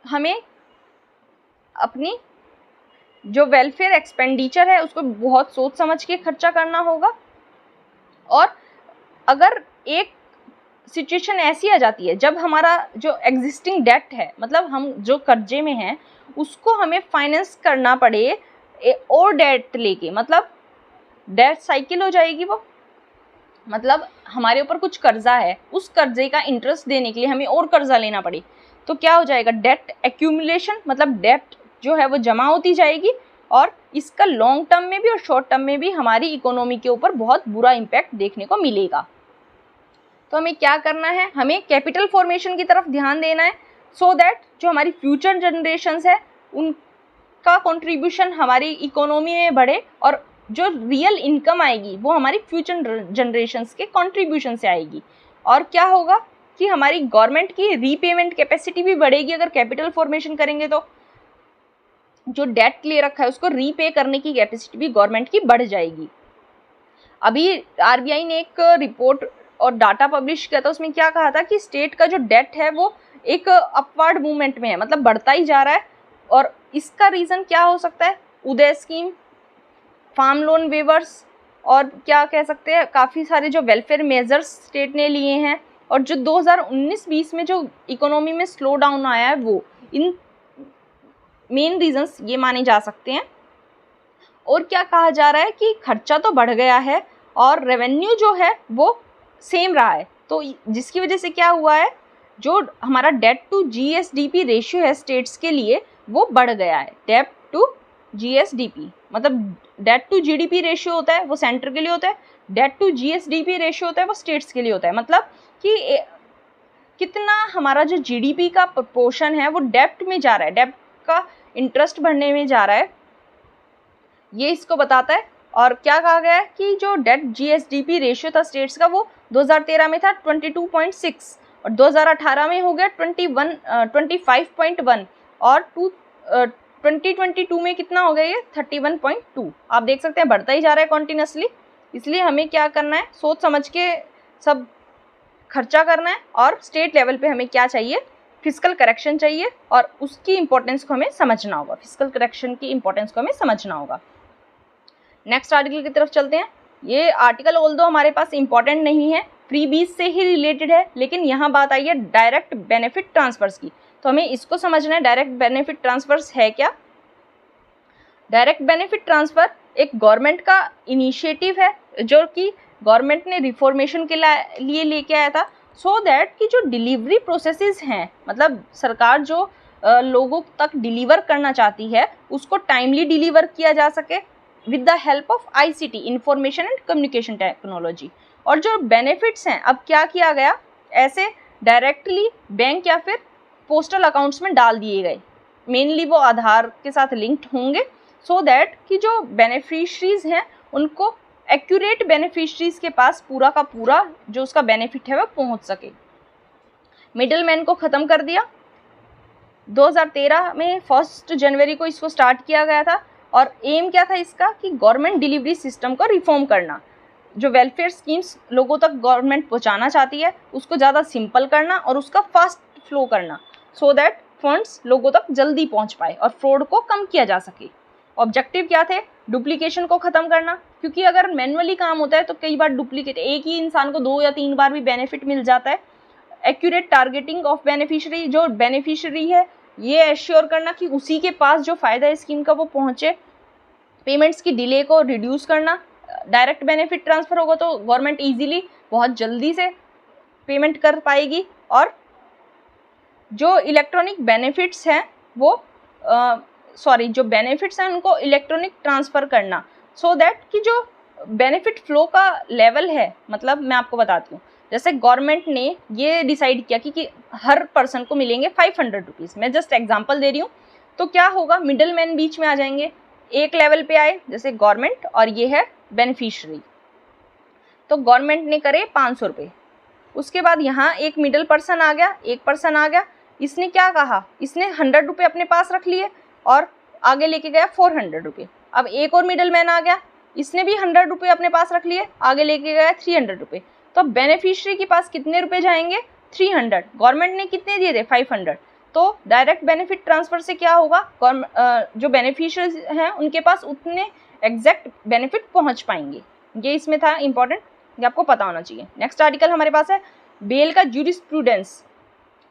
हमें अपनी जो वेलफेयर एक्सपेंडिचर है उसको बहुत सोच समझ के खर्चा करना होगा। और अगर एक सिचुएशन ऐसी आ जाती है जब हमारा जो एग्जिस्टिंग डेट है, मतलब हम जो कर्जे में हैं उसको हमें फाइनेंस करना पड़े और डेट लेके, मतलब डेट साइकिल हो जाएगी वो, मतलब हमारे ऊपर कुछ कर्जा है, उस कर्जे का इंटरेस्ट देने के लिए हमें और कर्जा लेना पड़े, तो क्या हो जाएगा, डेट एक्यूमुलेशन, मतलब डेट जो है वो जमा होती जाएगी। और इसका लॉन्ग टर्म में भी और शॉर्ट टर्म में भी हमारी इकोनॉमी के ऊपर बहुत बुरा इम्पैक्ट देखने को मिलेगा। तो हमें क्या करना है, हमें कैपिटल फॉर्मेशन की तरफ ध्यान देना है, सो दैट जो हमारी फ्यूचर जनरेशन्स है उनका कंट्रीब्यूशन हमारी इकोनॉमी में बढ़े, और जो रियल इनकम आएगी वो हमारी फ्यूचर जनरेशन्स के कंट्रीब्यूशन से आएगी। और क्या होगा कि हमारी गवर्नमेंट की रीपेमेंट कैपेसिटी भी बढ़ेगी। अगर कैपिटल फॉर्मेशन करेंगे तो जो डेट ले रखा है उसको रीपे करने की कैपेसिटी भी गवर्नमेंट की बढ़ जाएगी। अभी आरबीआई ने एक रिपोर्ट और डाटा पब्लिश किया था, उसमें क्या कहा था कि स्टेट का जो डेट है वो एक अपवर्ड मूवमेंट में है, मतलब बढ़ता ही जा रहा है। और इसका रीज़न क्या हो सकता है, उदय स्कीम, फार्म लोन वेवर्स, और क्या कह सकते हैं, काफ़ी सारे जो वेलफेयर मेजर्स स्टेट ने लिए हैं, और जो 2019-20 में जो इकोनॉमी में स्लो डाउन आया है वो, इन मेन रीजंस ये माने जा सकते हैं। और क्या कहा जा रहा है कि खर्चा तो बढ़ गया है और रेवेन्यू जो है वो सेम रहा है, तो जिसकी वजह से क्या हुआ है, जो हमारा डेट टू जीएसडीपी रेशियो है स्टेट्स के लिए वो बढ़ गया है। डेट टू जीएसडीपी मतलब डेट टू जीडीपी रेशियो होता है वो सेंटर के लिए होता है, डेट टू जीएसडीपी रेशियो होता है वो स्टेट्स के लिए होता है। मतलब कि कितना हमारा जो जीडीपी का प्रोपोर्शन है वो डेब्ट में जा रहा है, डेब्ट का इंटरेस्ट भरने में जा रहा है, ये इसको बताता है। और क्या कहा गया है कि जो डेट जीएसडीपी रेशियो था स्टेट्स का वो 2013 में था 22.6 और 2018 में हो गया 25.1 और 2022 में कितना हो गया ये 31.2। आप देख सकते हैं बढ़ता ही जा रहा है कॉन्टिन्यूसली। इसलिए हमें क्या करना है, सोच समझ के सब खर्चा करना है, और स्टेट लेवल पे हमें क्या चाहिए, फिस्कल करेक्शन चाहिए, और उसकी इंपॉर्टेंस को हमें समझना होगा, फिस्कल करेक्शन की इंपॉर्टेंस को हमें समझना होगा। नेक्स्ट आर्टिकल की तरफ चलते हैं। ये आर्टिकल ऑल्दो हमारे पास इंपॉर्टेंट नहीं है, फ्रीबीज से ही रिलेटेड है, लेकिन यहाँ बात आई है डायरेक्ट बेनिफिट ट्रांसफर्स की, तो हमें इसको समझना है डायरेक्ट बेनिफिट ट्रांसफर्स है क्या। डायरेक्ट बेनिफिट ट्रांसफ़र एक गवर्नमेंट का इनिशिएटिव है जो कि गवर्नमेंट ने रिफॉर्मेशन के लिए लेके आया था, सो दैट कि जो डिलीवरी प्रोसेसेस हैं, मतलब सरकार जो लोगों तक डिलीवर करना चाहती है उसको टाइमली डिलीवर किया जा सके with the help of ICT, information and communication technology. और जो बेनिफिट्स हैं, अब क्या किया गया, ऐसे डायरेक्टली बैंक या फिर पोस्टल अकाउंट्स में डाल दिए गए। मेनली वो आधार के साथ लिंक्ड होंगे सो दैट कि जो बेनिफिशरीज हैं उनको एक्यूरेट बेनिफिशरीज के पास पूरा का पूरा जो उसका बेनिफिट है वह पहुंच सके। मिडिल मैन को ख़त्म कर दिया। 2013 में 1 जनवरी को इसको स्टार्ट किया गया था और एम क्या था इसका कि गवर्नमेंट डिलीवरी सिस्टम को रिफॉर्म करना। जो वेलफेयर स्कीम्स लोगों तक गवर्नमेंट पहुंचाना चाहती है उसको ज़्यादा सिंपल करना और उसका फास्ट फ्लो करना सो दैट फंड्स लोगों तक जल्दी पहुंच पाए और फ्रॉड को कम किया जा सके। ऑब्जेक्टिव क्या थे? डुप्लीकेशन को ख़त्म करना, क्योंकि अगर मैनुअली काम होता है तो कई बार डुप्लीकेट एक ही इंसान को 2 या 3 बार भी बेनिफिट मिल जाता है। एक्यूरेट टारगेटिंग ऑफ बेनिफिशियरी, जो बेनिफिशियरी है ये एश्योर करना कि उसी के पास जो फ़ायदा है स्कीम का वो पहुँचे। पेमेंट्स की डिले को रिड्यूस करना। डायरेक्ट बेनिफिट ट्रांसफ़र होगा तो गवर्नमेंट इजीली बहुत जल्दी से पेमेंट कर पाएगी और जो इलेक्ट्रॉनिक बेनिफिट्स हैं वो जो बेनिफिट्स हैं उनको इलेक्ट्रॉनिक ट्रांसफ़र करना सो दैट कि जो बेनिफिट फ्लो का लेवल है, मतलब मैं आपको बताती हूँ, जैसे गवर्नमेंट ने ये डिसाइड किया कि हर पर्सन को मिलेंगे 500 रुपीज़। मैं जस्ट एग्जांपल दे रही हूँ। तो क्या होगा, मिडिल मैन बीच में आ जाएंगे, एक लेवल पे आए जैसे गवर्नमेंट और ये है बेनिफिशरी। तो गवर्नमेंट ने करे 500 रुपये, उसके बाद यहाँ एक मिडिल पर्सन आ गया, एक पर्सन आ गया, इसने क्या कहा, इसने 100 रुपये अपने पास रख लिए और आगे लेके गया 400 रुपये। अब एक और मिडिल मैन आ गया, इसने भी 100 रुपये अपने पास रख लिए, आगे लेके गया 300 रुपये। तो अब बेनिफिशरी के पास कितने रुपए जाएंगे? 300। गवर्नमेंट ने कितने दिए थे? 500। तो डायरेक्ट बेनिफिट ट्रांसफ़र से क्या होगा, जो बेनिफिशरीज हैं उनके पास उतने एग्जैक्ट बेनिफिट पहुंच पाएंगे। ये इसमें था इंपॉर्टेंट, ये आपको पता होना चाहिए। नेक्स्ट आर्टिकल हमारे पास है बेल का जूरिस्प्रूडेंस।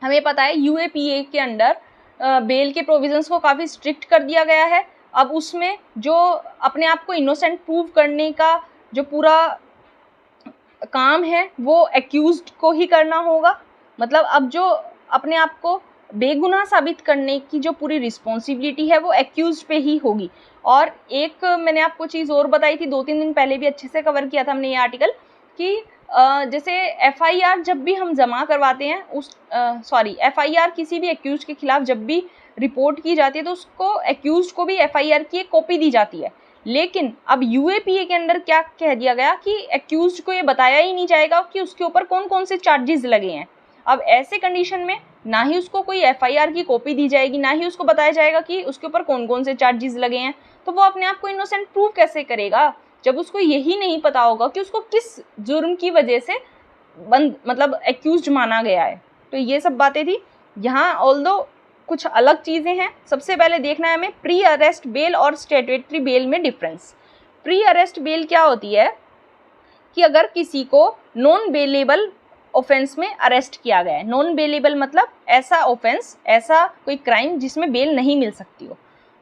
हमें पता है यूएपीए के अंडर बेल के प्रोविजंस को काफ़ी स्ट्रिक्ट कर दिया गया है। अब उसमें जो अपने आप को इनोसेंट प्रूव करने का जो पूरा काम है वो एक्यूज्ड को ही करना होगा। मतलब अब जो अपने आप को बेगुनाह साबित करने की जो पूरी रिस्पॉन्सिबिलिटी है वो एक्यूज्ड पे ही होगी। और एक मैंने आपको चीज़ और बताई थी, 2-3 दिन पहले भी अच्छे से कवर किया था हमने ये आर्टिकल, कि जैसे एफआईआर जब भी हम जमा करवाते हैं एफआईआर किसी भी एक्यूज के खिलाफ जब भी रिपोर्ट की जाती है तो उसको एक्यूज को भी एफआईआर की एक कॉपी दी जाती है। लेकिन अब यूएपीए के अंदर क्या कह दिया गया कि एक्यूज को ये बताया ही नहीं जाएगा कि उसके ऊपर कौन कौन से चार्जेस लगे हैं। अब ऐसे कंडीशन में ना ही उसको कोई एफआईआर की कॉपी दी जाएगी, ना ही उसको बताया जाएगा कि उसके ऊपर कौन कौन से चार्जेस लगे हैं। तो वो अपने आप को इनोसेंट प्रूव कैसे करेगा जब उसको यही नहीं पता होगा कि उसको किस जुर्म की वजह से एक्यूज माना गया है। तो ये सब बातें थी यहाँ। ऑल्दो कुछ अलग चीज़ें हैं। सबसे पहले देखना है हमें प्री अरेस्ट बेल और स्टैट्यूटरी बेल में डिफरेंस। प्री अरेस्ट बेल क्या होती है कि अगर किसी को नॉन बेलेबल ऑफेंस में अरेस्ट किया गया है। नॉन बेलेबल मतलब ऐसा ऑफेंस, ऐसा कोई क्राइम जिसमें बेल नहीं मिल सकती हो।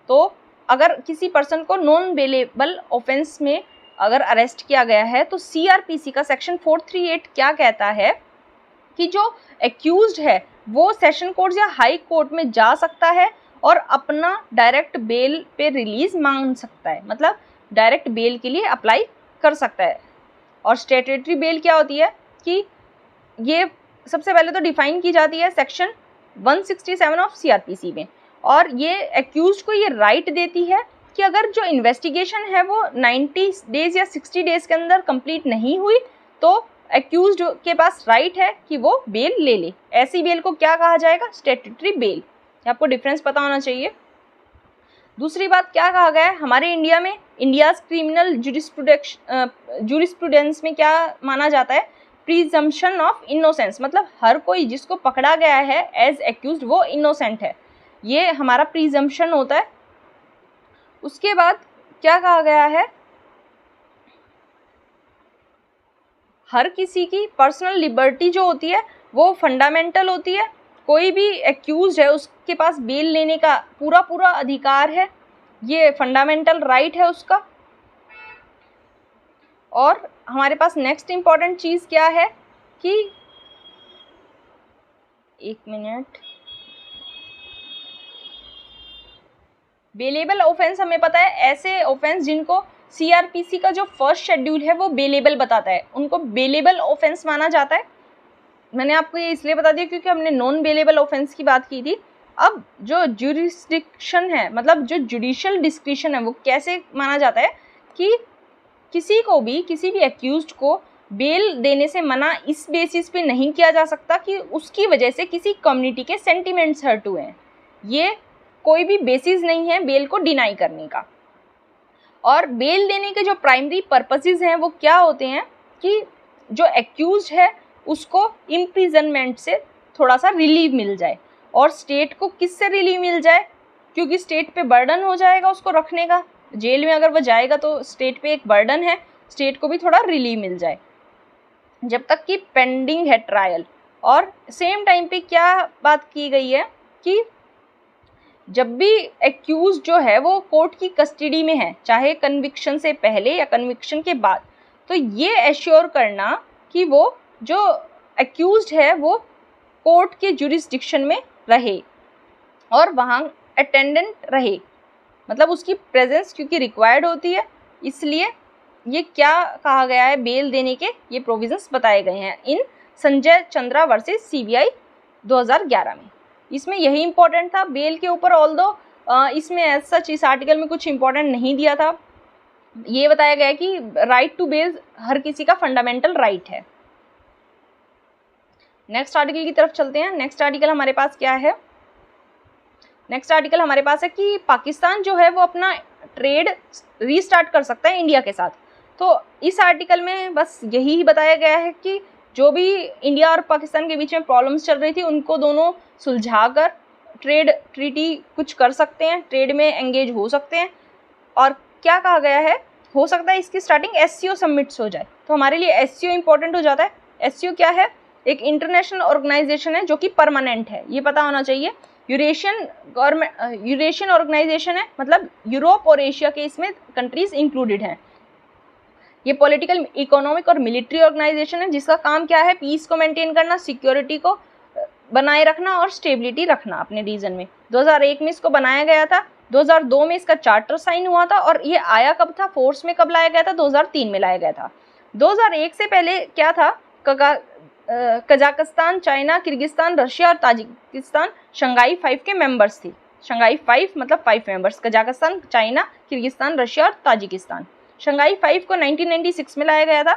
तो अगर किसी पर्सन को नॉन बेलेबल ऑफेंस में अगर अरेस्ट किया गया है तो सीआरपीसी का सेक्शन 438 क्या कहता है कि जो एक्यूज्ड है वो सेशन कोर्ट या हाई कोर्ट में जा सकता है और अपना डायरेक्ट बेल पे रिलीज मांग सकता है, मतलब डायरेक्ट बेल के लिए अप्लाई कर सकता है। और स्टैट्यूटरी बेल क्या होती है कि ये सबसे पहले तो डिफाइन की जाती है सेक्शन 167 ऑफ सीआरपीसी में, और ये एक्यूज्ड को ये राइट देती है कि अगर जो इन्वेस्टिगेशन है वो 90 डेज या 60 डेज के अंदर कंप्लीट नहीं हुई तो एक्यूज्ड के पास राइट है कि वो बेल ले ले। ऐसी बेल को क्या कहा जाएगा? Statutory bell. आपको डिफरेंस पता होना चाहिए। दूसरी बात क्या कहा गया है हमारे इंडिया में, इंडियाज क्रिमिनल जूरिस्प्रूडेंस में क्या माना जाता है? प्रिजम्पशन ऑफ इनोसेंस, मतलब हर कोई जिसको पकड़ा गया है एज एक्यूज्ड वो इनोसेंट है, ये हमारा प्रिजम्पशन होता है। उसके बाद क्या कहा गया है, हर किसी की पर्सनल लिबर्टी जो होती है वो फंडामेंटल होती है। कोई भी एक्यूज है उसके पास बेल लेने का पूरा अधिकार है, ये फंडामेंटल राइट है उसका। और हमारे पास नेक्स्ट इम्पॉर्टेंट चीज़ क्या है कि बेलेबल ऑफेंस हमें पता है ऐसे ऑफेंस जिनको सीआरपीसी का जो फर्स्ट शेड्यूल है वो बेलेबल बताता है, उनको बेलेबल ऑफेंस माना जाता है। मैंने आपको ये इसलिए बता दिया क्योंकि हमने नॉन बेलेबल ऑफेंस की बात की थी। अब जो ज्यूरिसडिक्शन है, मतलब जो जुडिशियल डिस्क्रिशन है, वो कैसे माना जाता है कि किसी भी एक्यूज्ड को बेल देने से मना इस बेसिस पे नहीं किया जा सकता कि उसकी वजह से किसी कम्युनिटी के सेंटिमेंट्स हर्ट हुए हैं। ये कोई भी बेसिस नहीं है बेल को डिनाई करने का। और बेल देने के जो प्राइमरी पर्पसेस हैं वो क्या होते हैं कि जो एक्यूज्ड है उसको इम्प्रिजनमेंट से थोड़ा सा रिलीव मिल जाए, और स्टेट को किससे रिलीव मिल जाए, क्योंकि स्टेट पे बर्डन हो जाएगा उसको रखने का, जेल में अगर वो जाएगा तो स्टेट पे एक बर्डन है, स्टेट को भी थोड़ा रिलीव मिल जाए जब तक कि पेंडिंग है ट्रायल। और सेम टाइम पे क्या बात की गई है कि जब भी एक्यूज जो है वो कोर्ट की कस्टडी में है, चाहे कन्विक्शन से पहले या कन्विक्शन के बाद, तो ये एश्योर करना कि वो जो एक्यूज्ड है वो कोर्ट के जुरिस्डिक्शन में रहे और वहाँ अटेंडेंट रहे, मतलब उसकी प्रेजेंस क्योंकि रिक्वायर्ड होती है, इसलिए ये क्या कहा गया है, बेल देने के ये प्रोविजंस बताए गए हैं इन संजय चंद्रा वर्सेस सीबीआई 2011 में। इसमें यही इंपॉर्टेंट था बेल के ऊपर, ऑल्दो इसमें एज सच इस आर्टिकल में कुछ इंपॉर्टेंट नहीं दिया था। ये बताया गया कि राइट टू बेल हर किसी का फंडामेंटल राइट है। नेक्स्ट आर्टिकल की तरफ चलते हैं। नेक्स्ट आर्टिकल हमारे पास क्या है, नेक्स्ट आर्टिकल हमारे पास है कि पाकिस्तान जो है वो अपना ट्रेड रीस्टार्ट कर सकता है इंडिया के साथ। तो इस आर्टिकल में बस यही बताया गया है कि जो भी इंडिया और पाकिस्तान के बीच में प्रॉब्लम्स चल रही थी उनको दोनों सुलझाकर ट्रेड ट्रीटी कुछ कर सकते हैं, ट्रेड में एंगेज हो सकते हैं। और क्या कहा गया है, हो सकता है इसकी स्टार्टिंग एससीओ समिट्स हो जाए, तो हमारे लिए एससीओ इंपॉर्टेंट हो जाता है। एससीओ क्या है, एक इंटरनेशनल ऑर्गेनाइजेशन है जो कि परमानेंट है, ये पता होना चाहिए। यूरेशियन ऑर्गेनाइजेशन है, मतलब यूरोप और एशिया के इसमें कंट्रीज इंक्लूडेड हैं। ये पॉलिटिकल, इकोनॉमिक और मिलिट्री ऑर्गेनाइजेशन है जिसका काम क्या है, पीस को मेंटेन करना, सिक्योरिटी को बनाए रखना और स्टेबिलिटी रखना अपने रीजन में। 2001 में इसको बनाया गया था, 2002 में इसका चार्टर साइन हुआ था, और ये आया कब था, फोर्स में कब लाया गया था, 2003 में लाया गया था। 2001 से पहले क्या था, कजाकिस्तान, चाइना, किर्गिस्तान, रशिया और ताजिकिस्तान शंघाई 5 के मेंबर्स थी। शंघाई 5 मतलब 5 members, Kazakhstan, China, Kyrgyzstan, Russia और ताजिकिस्तान। शंघाई 5 को 1996 में लाया गया था,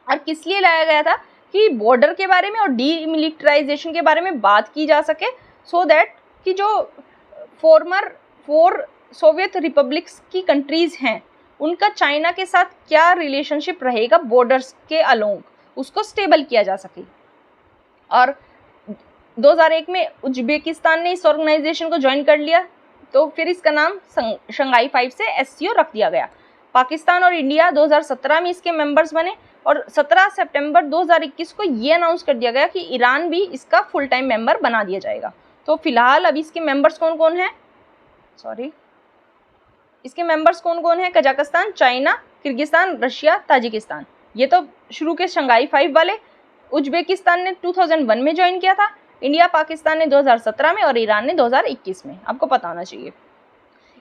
और किस लिए लाया गया था कि बॉर्डर के बारे में और डीमिलिटराइजेशन के बारे में बात की जा सके, सो दैट कि जो फॉर्मर 4 सोवियत रिपब्लिक्स की कंट्रीज़ हैं उनका चाइना के साथ क्या रिलेशनशिप रहेगा बॉर्डर्स के अलोंग, उसको स्टेबल किया जा सके। और 2001 में उज्बेकिस्तान ने इस ऑर्गेनाइजेशन को ज्वाइन कर लिया, तो फिर इसका नाम शंघाई 5 से एससीओ रख दिया गया। पाकिस्तान और इंडिया 2017 में इसके मेंबर्स बने, और 17 सितंबर 2021 को ये अनाउंस कर दिया गया कि ईरान भी इसका फुल टाइम मेंबर बना दिया जाएगा। तो फिलहाल अभी इसके मेंबर्स कौन कौन हैं, इसके मेंबर्स कौन कौन हैं, Kazakhstan, China, Kyrgyzstan, Russia, Tajikistan. ये तो शुरू के शंघाई 5 वाले। उज्बेकिस्तान ने 2001 में ज्वाइन किया था, इंडिया पाकिस्तान ने 2017 में और ईरान ने 2021 में, आपको पता होना चाहिए।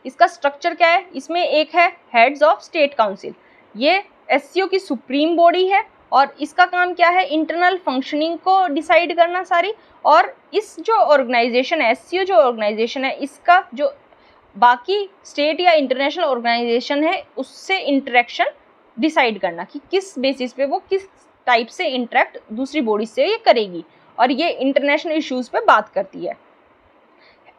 इसका स्ट्रक्चर क्या है, इसमें एक है हेड्स ऑफ स्टेट काउंसिल, ये एससीओ की सुप्रीम बॉडी है, और इसका काम क्या है, इंटरनल फंक्शनिंग को डिसाइड करना सारी। और इस जो ऑर्गेनाइजेशन है, एससीओ जो ऑर्गेनाइजेशन है, इसका जो बाकी स्टेट या इंटरनेशनल ऑर्गेनाइजेशन है उससे इंटरेक्शन डिसाइड करना कि किस बेसिस पे वो किस टाइप से इंटरेक्ट दूसरी बॉडी से ये करेगी, और ये इंटरनेशनल इश्यूज पे बात करती है।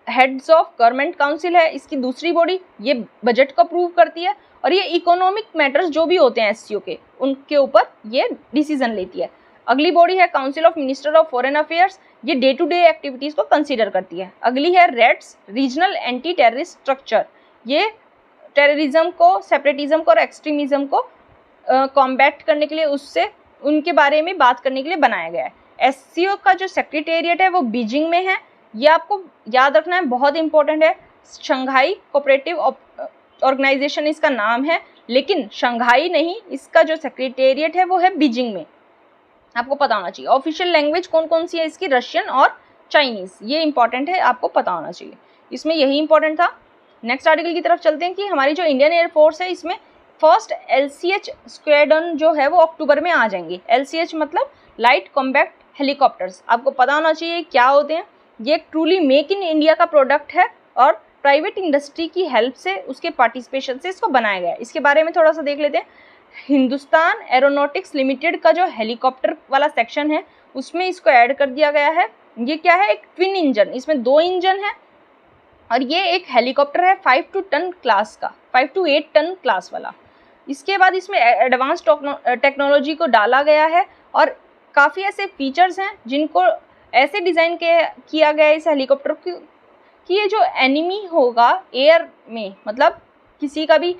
हेड्स ऑफ गवर्नमेंट काउंसिल है इसकी दूसरी बॉडी, ये बजट को अप्रूव करती है, और ये इकोनॉमिक मैटर्स जो भी होते हैं एससीओ के, उनके ऊपर ये डिसीजन लेती है। अगली बॉडी है council of minister of foreign affairs, ये डे टू डे एक्टिविटीज़ को कंसीडर करती है। अगली है RATS, regional anti terrorist structure, ये टेररिज्म को, सेपरेटिज्म को और एक्सट्रीमिज्म को कॉम्बैट करने के लिए, उससे उनके बारे में बात करने के लिए बनाया गया है। एससीओ का जो सेक्रेटेरिएट है वो बीजिंग में है, ये आपको याद रखना है, बहुत इंपॉर्टेंट है। शंघाई कोऑपरेटिव ऑर्गेनाइजेशन इसका नाम है, लेकिन शंघाई नहीं, इसका जो सेक्रेटेरिएट है वो है बीजिंग में, आपको पता होना चाहिए। ऑफिशियल लैंग्वेज कौन कौन सी है इसकी, रशियन और चाइनीज़, ये इंपॉर्टेंट है, आपको पता होना चाहिए। इसमें यही इंपॉर्टेंट था। नेक्स्ट आर्टिकल की तरफ चलते हैं कि हमारी जो इंडियन एयरफोर्स है इसमें फर्स्ट LCH स्क्वाड्रन जो है वो अक्टूबर में आ जाएंगे। LCH मतलब लाइट कॉम्बैट हेलीकॉप्टर्स। आपको पता होना चाहिए क्या होते हैं। ये एक ट्रूली मेक इन इंडिया का प्रोडक्ट है और प्राइवेट इंडस्ट्री की हेल्प से, उसके पार्टिसिपेशन से इसको बनाया गया है। इसके बारे में थोड़ा सा देख लेते हैं। हिंदुस्तान एरोनॉटिक्स लिमिटेड का जो हेलीकॉप्टर वाला सेक्शन है उसमें इसको ऐड कर दिया गया है। ये क्या है, एक ट्विन इंजन, इसमें 2 इंजन है और ये एक हेलीकॉप्टर है 5 to 10 क्लास का, 5 to 8 टन क्लास वाला। इसके बाद इसमें एडवांस टेक्नोलॉजी को डाला गया है और काफ़ी ऐसे फीचर्स हैं जिनको ऐसे डिज़ाइन किया गया है इस हेलीकॉप्टर कि ये जो एनिमी होगा एयर में, मतलब किसी का भी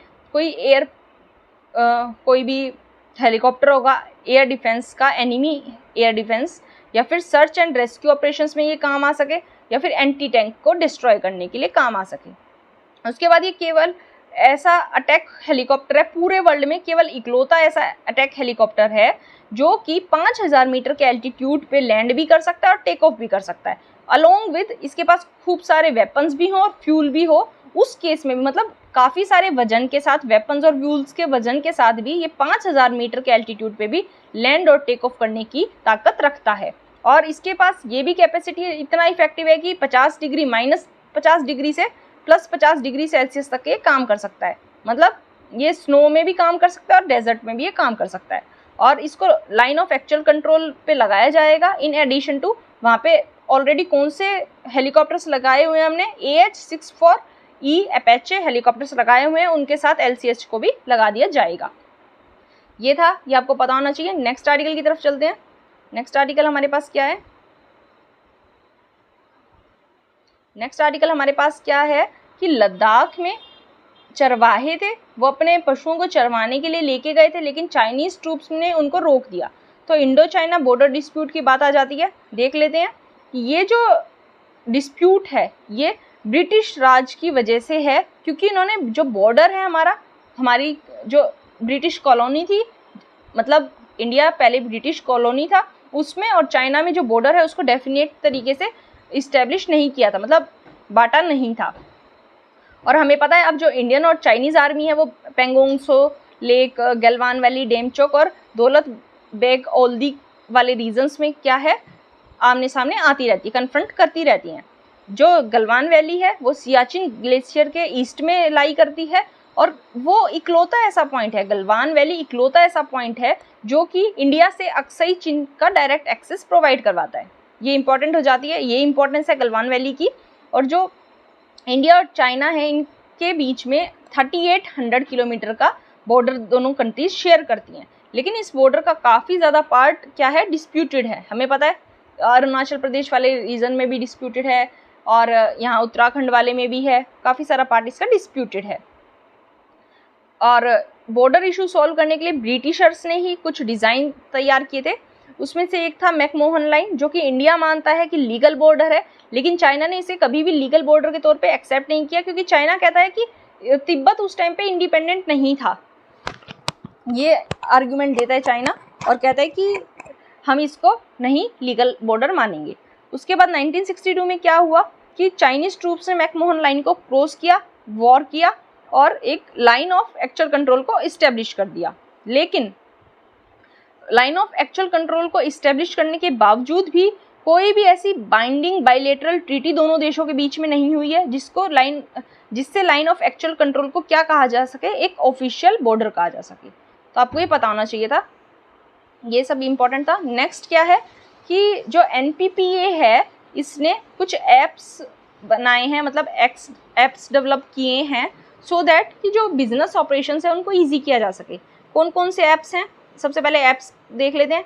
कोई भी हेलीकॉप्टर होगा एयर डिफेंस का, एनिमी एयर डिफेंस, या फिर सर्च एंड रेस्क्यू ऑपरेशंस में ये काम आ सके, या फिर एंटी टैंक को डिस्ट्रॉय करने के लिए काम आ सके। उसके बाद ये केवल ऐसा अटैक हेलीकॉप्टर है, पूरे वर्ल्ड में केवल इकलौता ऐसा अटैक हेलीकॉप्टर है जो कि 5000 मीटर के एल्टीट्यूड पे लैंड भी कर सकता है और टेक ऑफ भी कर सकता है। अलोंग विद इसके पास खूब सारे वेपन्स भी हों और फ्यूल भी हो, उस केस में भी, मतलब काफ़ी सारे वजन के साथ, वेपन्स और फ्यूल्स के वजन के साथ भी ये 5000 मीटर के एल्टीट्यूड पे भी लैंड और टेक ऑफ करने की ताकत रखता है। और इसके पास ये भी कैपेसिटी इतना इफेक्टिव है कि 50 डिग्री -50 डिग्री से +50 डिग्री सेल्सियस तक ये काम कर सकता है। मतलब ये स्नो में भी काम कर सकता है और डेजर्ट में भी ये काम कर सकता है। और इसको लाइन ऑफ एक्चुअल कंट्रोल पे लगाया जाएगा इन एडिशन टू, वहाँ पे ऑलरेडी कौन से हेलीकॉप्टर्स लगाए हुए हैं हमने, AH-64E अपेचे हेलीकॉप्टर्स लगाए हुए हैं, उनके साथ LCH को भी लगा दिया जाएगा। ये था, ये आपको पता होना चाहिए। नेक्स्ट आर्टिकल की तरफ चलते हैं। नेक्स्ट आर्टिकल हमारे पास क्या है, नेक्स्ट आर्टिकल हमारे पास क्या है कि लद्दाख में चरवाहे थे, वो अपने पशुओं को चरवाने के लिए लेके गए थे, लेकिन चाइनीज़ ट्रूप्स ने उनको रोक दिया। तो इंडो चाइना बॉर्डर डिस्प्यूट की बात आ जाती है। देख लेते हैं कि ये जो डिस्प्यूट है ये ब्रिटिश राज की वजह से है, क्योंकि इन्होंने जो बॉर्डर है हमारी जो ब्रिटिश कॉलोनी थी, मतलब इंडिया पहले ब्रिटिश कॉलोनी था, उसमें और चाइना में जो बॉर्डर है उसको डेफिनेट तरीके से इस्टेब्लिश नहीं किया था, मतलब बांटा नहीं था। और हमें पता है अब जो इंडियन और चाइनीज़ आर्मी है वो पेंगोंग सो लेक, गलवान वैली, डेमचोक और दौलत बेग ओल्दी वाले रीजन्स में क्या है, आमने सामने आती रहती है, कन्फ्रंट करती रहती हैं। जो गलवान वैली है वो सियाचिन ग्लेशियर के ईस्ट में लाई करती है और वो इकलौता ऐसा पॉइंट है, गलवान वैली इकलौता ऐसा पॉइंट है जो कि इंडिया से अक्सई चीन का डायरेक्ट एक्सेस प्रोवाइड करवाता है। ये इंपॉर्टेंट हो जाती है, ये इंपॉर्टेंस है गलवान वैली की। और जो इंडिया और चाइना है इनके बीच में 3800 किलोमीटर का बॉर्डर दोनों कंट्रीज शेयर करती हैं, लेकिन इस बॉर्डर का काफ़ी ज़्यादा पार्ट क्या है, डिस्प्यूटेड है। हमें पता है अरुणाचल प्रदेश वाले रीजन में भी डिस्प्यूटेड है और यहाँ उत्तराखंड वाले में भी है, काफ़ी सारा पार्ट इसका डिस्प्यूटेड है। और बॉर्डर इशू सॉल्व करने के लिए ब्रिटिशर्स ने ही कुछ डिज़ाइन तैयार किए थे। उसमें से एक था मैकमोहन लाइन, जो कि इंडिया मानता है कि लीगल बॉर्डर है, लेकिन चाइना ने इसे कभी भी लीगल बॉर्डर के तौर पे एक्सेप्ट नहीं किया, क्योंकि चाइना कहता है कि तिब्बत उस टाइम पे इंडिपेंडेंट नहीं था। ये आर्गुमेंट देता है चाइना और कहता है कि हम इसको नहीं लीगल बॉर्डर मानेंगे। उसके बाद 1962 में क्या हुआ कि चाइनीज़ ट्रूप्स ने मैकमोहन लाइन को क्रॉस किया, वॉर किया और एक लाइन ऑफ एक्चुअल कंट्रोल को इस्टेब्लिश कर दिया। लेकिन लाइन ऑफ एक्चुअल कंट्रोल को इस्टेब्लिश करने के बावजूद भी कोई भी ऐसी बाइंडिंग बायलैटरल ट्रीटी दोनों देशों के बीच में नहीं हुई है जिससे लाइन ऑफ एक्चुअल कंट्रोल को क्या कहा जा सके, एक ऑफिशियल बॉर्डर कहा जा सके। तो आपको ये पता होना चाहिए था, ये सब इम्पोर्टेंट था। नेक्स्ट क्या है कि जो NPPA है इसने कुछ ऐप्स बनाए हैं, मतलब ऐप्स डेवलप किए हैं सो दैट कि जो बिजनेस ऑपरेशंस है उनको ईजी किया जा सके। कौन कौन से ऐप्स हैं, सबसे पहले ऐप्स देख लेते हैं।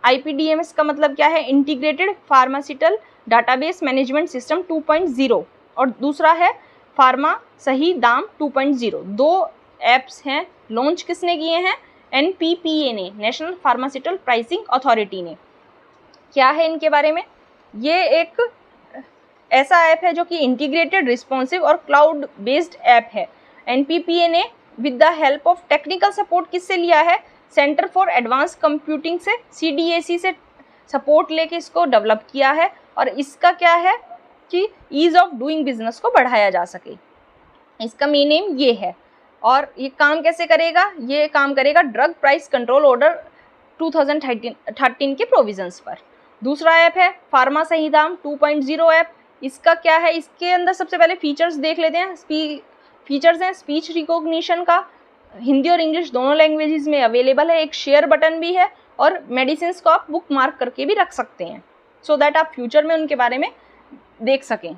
IPDMS का मतलब क्या है, integrated pharmaceutical database management system 2.0 और दूसरा है फार्मा सही दाम 2.0। 2 ऐप्स हैं। लॉन्च किसने किए हैं, NPPA ने, नेशनल फार्मास्यूटिकल प्राइसिंग अथॉरिटी ने। क्या है इनके बारे में, ये एक ऐसा ऐप है जो कि इंटीग्रेटेड, रिस्पॉन्सिव और क्लाउड बेस्ड ऐप है। NPPA ने with the help of technical support किससे लिया है, सेंटर फॉर एडवांस कंप्यूटिंग से, CDAC से सपोर्ट लेके इसको डेवलप किया है। और इसका क्या है कि ईज़ ऑफ डूइंग बिजनेस को बढ़ाया जा सके, इसका मेन एम ये है। और ये काम कैसे करेगा, ये काम करेगा ड्रग प्राइस कंट्रोल ऑर्डर 2013 के प्रोविजंस पर। दूसरा ऐप है फार्मा सही दाम 2.0 ऐप। इसका क्या है, इसके अंदर सबसे पहले फीचर्स देख लेते हैं। फीचर्स हैं स्पीच रिकॉग्निशन का, हिंदी और इंग्लिश दोनों लैंग्वेजेस में अवेलेबल है, एक शेयर बटन भी है और मेडिसिन को आप बुक मार्क करके भी रख सकते हैं सो दैट आप फ्यूचर में उनके बारे में देख सकें।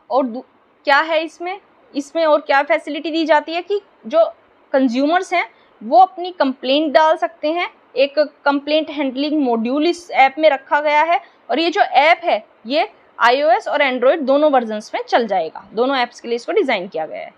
और क्या है इसमें और क्या फैसिलिटी दी जाती है कि जो कंज्यूमर्स हैं वो अपनी कंप्लेंट डाल सकते हैं। एक कंप्लेंट हैंडलिंग मॉड्यूल इस ऐप में रखा गया है और ये जो ऐप है ये iOS और एंड्रॉयड दोनों वर्जन्स में चल जाएगा, दोनों ऐप्स के लिए इसको डिज़ाइन किया गया है।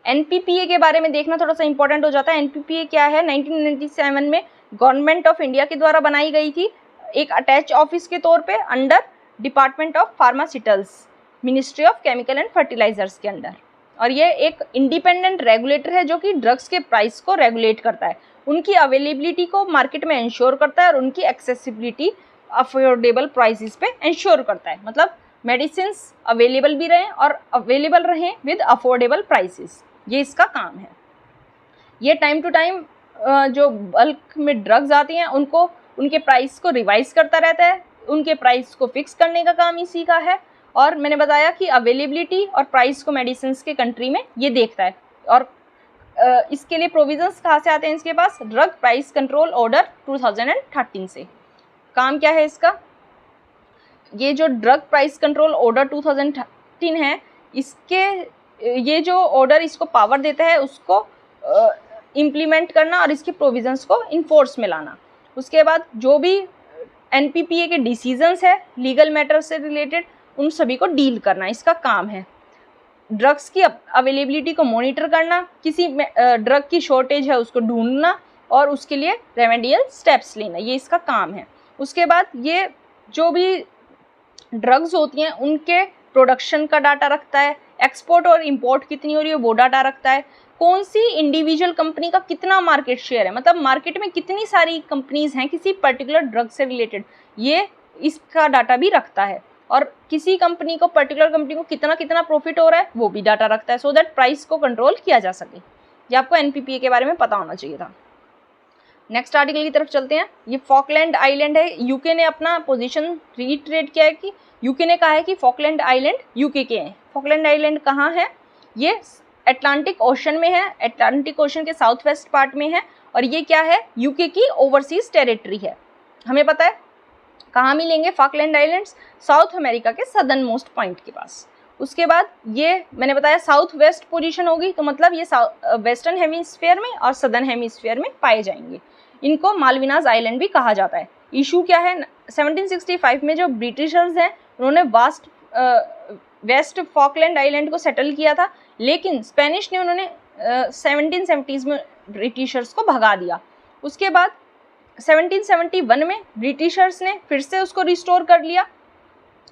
NPPA के बारे में देखना थोड़ा सा इंपॉर्टेंट हो जाता है। NPPA क्या है, 1997 में गवर्नमेंट ऑफ इंडिया के द्वारा बनाई गई थी, एक अटैच ऑफिस के तौर पे under department of pharmaceuticals, ministry of chemical and fertilizers के अंडर। और ये एक इंडिपेंडेंट रेगुलेटर है जो कि ड्रग्स के प्राइस को रेगुलेट करता है, उनकी अवेलेबिलिटी को मार्केट में इंश्योर करता है और उनकी एक्सेसिबिलिटी अफोर्डेबल प्राइसेस पे इंश्योर करता है। मतलब मेडिसिन अवेलेबल भी रहें और अवेलेबल रहें विद अफोर्डेबल प्राइसेस, ये इसका काम है। ये टाइम टू टाइम जो बल्क में ड्रग्स आती हैं उनको उनके प्राइस को रिवाइज करता रहता है, उनके प्राइस को फिक्स करने का काम इसी का है। और मैंने बताया कि अवेलेबिलिटी और प्राइस को मेडिसिन के कंट्री में ये देखता है। और इसके लिए प्रोविजंस कहाँ से आते हैं इसके पास, ड्रग प्राइस कंट्रोल ऑर्डर 2013 से। काम क्या है इसका, ये जो ड्रग प्राइस कंट्रोल ऑर्डर 2013 है, इसके ये जो ऑर्डर इसको पावर देता है उसको इम्प्लीमेंट करना और इसके प्रोविजंस को इन्फोर्स में लाना। उसके बाद जो भी NPPA के डिसीजंस है लीगल मैटर से रिलेटेड उन सभी को डील करना इसका काम है। ड्रग्स की अवेलेबिलिटी को मॉनिटर करना, किसी ड्रग की शॉर्टेज है उसको ढूंढना और उसके लिए रेमेडियल स्टेप्स लेना, ये इसका काम है। उसके बाद ये जो भी ड्रग्स होती हैं उनके प्रोडक्शन का डाटा रखता है, एक्सपोर्ट और इंपोर्ट कितनी हो रही है वो डाटा रखता है, कौन सी इंडिविजुअल कंपनी का कितना मार्केट शेयर है, मतलब मार्केट में कितनी सारी कंपनीज हैं किसी पर्टिकुलर ड्रग से रिलेटेड, ये इसका डाटा भी रखता है। और किसी कंपनी को पर्टिकुलर कंपनी को कितना कितना प्रॉफिट हो रहा है वो भी डाटा रखता है सो दैट प्राइस को कंट्रोल किया जा सके। ये आपको NPPA के बारे में पता होना चाहिए था। नेक्स्ट आर्टिकल की तरफ चलते हैं। ये फॉकलैंड आइलैंड है, यूके ने अपना पोजीशन रीट्रेड किया है कि यूके ने कहा है कि फॉकलैंड आइलैंड यूके के हैं। फॉकलैंड आइलैंड कहाँ है, ये अटलांटिक ओशन में है, अटलांटिक ओशन के साउथ वेस्ट पार्ट में है और ये क्या है, यूके की ओवरसीज टेरिटरी है। हमें पता है कहाँ मिलेंगे फॉकलैंड आइलैंड्स, साउथ अमेरिका के सदर्न मोस्ट पॉइंट के पास। उसके बाद ये मैंने बताया साउथ वेस्ट पोजीशन होगी, तो मतलब ये वेस्टर्न हेमिस्फीयर में और सदर्न हेमिस्फीयर में पाए जाएंगे। इनको मालविनाज आइलैंड भी कहा जाता है। इशू क्या है, 1765 में जो ब्रिटिशर्स हैं उन्होंने वेस्ट फॉकलैंड आइलैंड को सेटल किया था, लेकिन स्पेनिश ने उन्होंने 1770s में ब्रिटिशर्स को भगा दिया। उसके बाद 1771 में ब्रिटिशर्स ने फिर से उसको रिस्टोर कर लिया,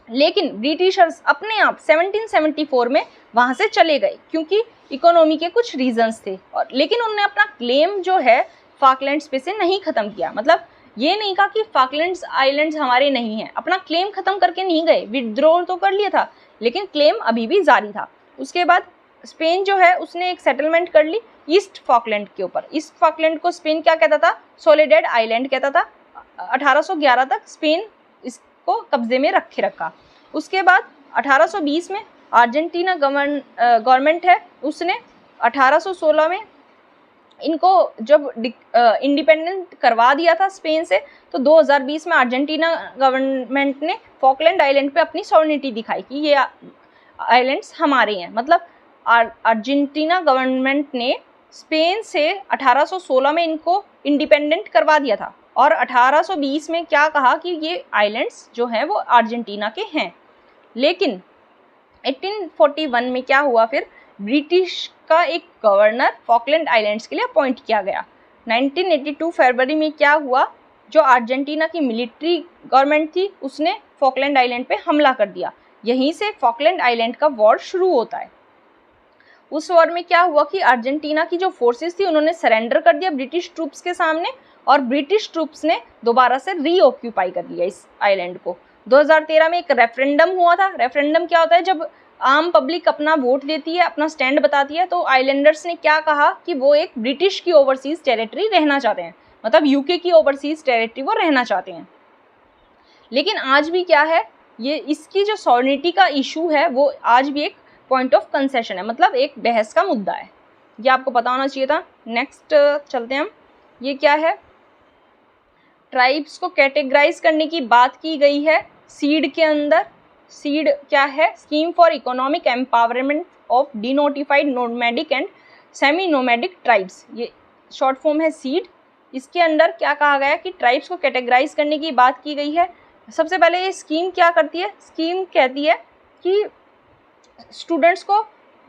लेकिन ब्रिटिशर्स अपने आप 1774 में वहाँ से चले गए क्योंकि इकोनॉमी के कुछ रीजंस थे। और लेकिन उन्होंने अपना क्लेम जो है फॉकलैंड्स पे से नहीं ख़त्म किया, मतलब ये नहीं कहा कि फॉकलैंड्स आइलैंड्स हमारे नहीं हैं, अपना क्लेम ख़त्म करके नहीं गए, विड्रॉ तो कर लिया था लेकिन क्लेम अभी भी जारी था। उसके बाद स्पेन जो है उसने एक सेटलमेंट कर ली ईस्ट फॉकलैंड के ऊपर। ईस्ट फॉकलैंड को स्पेन क्या कहता था, सोलिडेड आइलैंड कहता था। 1811 तक स्पेन इसको कब्जे में रखा। उसके बाद 1820 में अर्जेंटीना गवर्नमेंट है उसने 1816 में इनको जब इंडिपेंडेंट करवा दिया था स्पेन से, तो 2020 में अर्जेंटीना गवर्नमेंट ने फॉकलैंड आइलैंड पे अपनी सॉवरेनिटी दिखाई कि ये आइलैंड्स हमारे हैं। मतलब अर्जेंटीना गवर्नमेंट ने स्पेन से 1816 में इनको इंडिपेंडेंट करवा दिया था और 1820 में क्या कहा कि ये आइलैंड्स जो हैं वो अर्जेंटीना के हैं। लेकिन 1841 में क्या हुआ, फिर ब्रिटिश का एक गवर्नर फॉकलैंड आइलैंड्स के लिए अपॉइंट किया गया। 1982 फरवरी में क्या हुआ, जो अर्जेंटीना की मिलिट्री गवर्नमेंट थी उसने फॉकलैंड आइलैंड पे हमला कर दिया। यहीं से फॉकलैंड आइलैंड का वॉर शुरू होता है। उस वॉर में क्या हुआ कि अर्जेंटीना की जो फोर्सेस थी उन्होंने सरेंडर कर दिया ब्रिटिश ट्रूप्स के सामने और ब्रिटिश ट्रूप्स ने दोबारा से रीऑक्यूपाई कर लिया इस आइलैंड को। 2013 में एक रेफरेंडम हुआ था। रेफरेंडम क्या होता है, जब आम पब्लिक अपना वोट देती है, अपना स्टैंड बताती है, तो आइलैंडर्स ने क्या कहा कि वो एक ब्रिटिश की ओवरसीज टेरिटरी रहना चाहते हैं, मतलब यूके की ओवरसीज टेरिटरी वो रहना चाहते हैं। लेकिन आज भी क्या है, ये इसकी जो सॉवरेनिटी का इशू है वो आज भी एक पॉइंट ऑफ कंसेशन है, मतलब एक बहस का मुद्दा है। ये आपको पता होना चाहिए था। नेक्स्ट चलते हैं हम। ये क्या है, ट्राइब्स को कैटेगराइज करने की बात की गई है सीड के अंदर। सीड क्या है, scheme for economic empowerment of denotified nomadic and semi nomadic tribes, ये शॉर्ट फॉर्म है सीड। इसके अंदर क्या कहा गया कि ट्राइब्स को कैटेगराइज करने की बात की गई है। सबसे पहले ये स्कीम क्या करती है, स्कीम कहती है कि स्टूडेंट्स को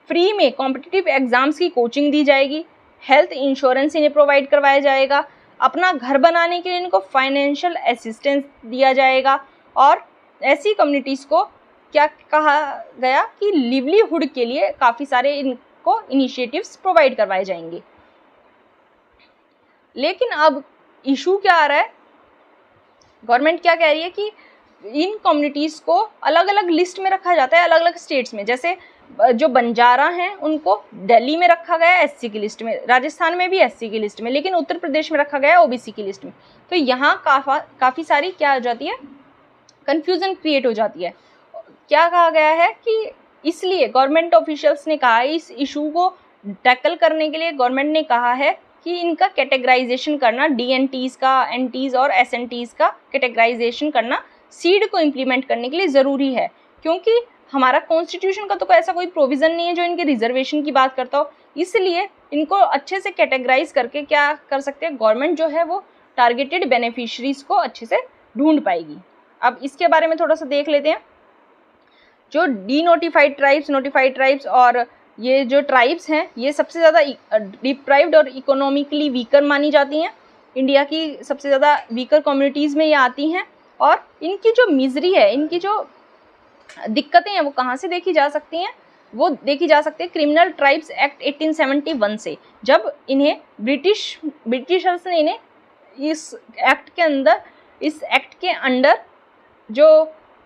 फ्री में कॉम्पिटिटिव एग्जाम्स की कोचिंग दी जाएगी, हेल्थ इंश्योरेंस इन्हें प्रोवाइड करवाया जाएगा, अपना घर बनाने के लिए इनको फाइनेंशियल असिस्टेंस दिया जाएगा, और ऐसी कम्युनिटीज़ को क्या कहा गया कि लिवलीहुड के लिए काफ़ी सारे इनको इनिशिएटिव्स प्रोवाइड करवाए जाएंगे। लेकिन अब इशू क्या आ रहा है, गवर्नमेंट क्या कह रही है कि इन कम्युनिटीज़ को अलग अलग लिस्ट में रखा जाता है, अलग अलग स्टेट्स में। जैसे जो बंजारा हैं उनको दिल्ली में रखा गया है एससी की लिस्ट में, राजस्थान में भी एससी की लिस्ट में, लेकिन उत्तर प्रदेश में रखा गया है ओबीसी की लिस्ट में। तो यहाँ काफ़ी सारी क्या हो जाती है, कन्फ्यूज़न क्रिएट हो जाती है। क्या कहा गया है कि इसलिए गवर्नमेंट ऑफिशियल्स ने कहा है, इस इशू को टैकल करने के लिए गवर्नमेंट ने कहा है कि इनका कैटेगराइजेशन करना, डीएनटीज़ का, एनटीज़ और एसएनटीज़ का कैटेगराइजेशन करना सीड को इम्प्लीमेंट करने के लिए ज़रूरी है, क्योंकि हमारा कॉन्स्टिट्यूशन का तो ऐसा कोई प्रोविज़न नहीं है जो इनके रिजर्वेशन की बात करता हो। इसलिए इनको अच्छे से कैटेगराइज करके क्या कर सकते हैं, गवर्नमेंट जो है वो टारगेटेड बेनिफिशरीज़ को अच्छे से ढूंढ पाएगी। अब इसके बारे में थोड़ा सा देख लेते हैं। जो डीनोटिफाइड ट्राइब्स, नोटिफाइड ट्राइब्स और ये जो ट्राइब्स हैं, ये सबसे ज़्यादा डिप्राइव्ड और इकोनॉमिकली वीकर मानी जाती हैं। इंडिया की सबसे ज़्यादा वीकर कम्युनिटीज़ में ये आती हैं, और इनकी जो मिजरी है, इनकी जो दिक्कतें हैं वो कहाँ से देखी जा सकती हैं, वो देखी जा सकती है क्रिमिनल ट्राइब्स एक्ट 1871 से। जब इन्हें ब्रिटिशर्स ने इन्हें इस एक्ट के अंडर जो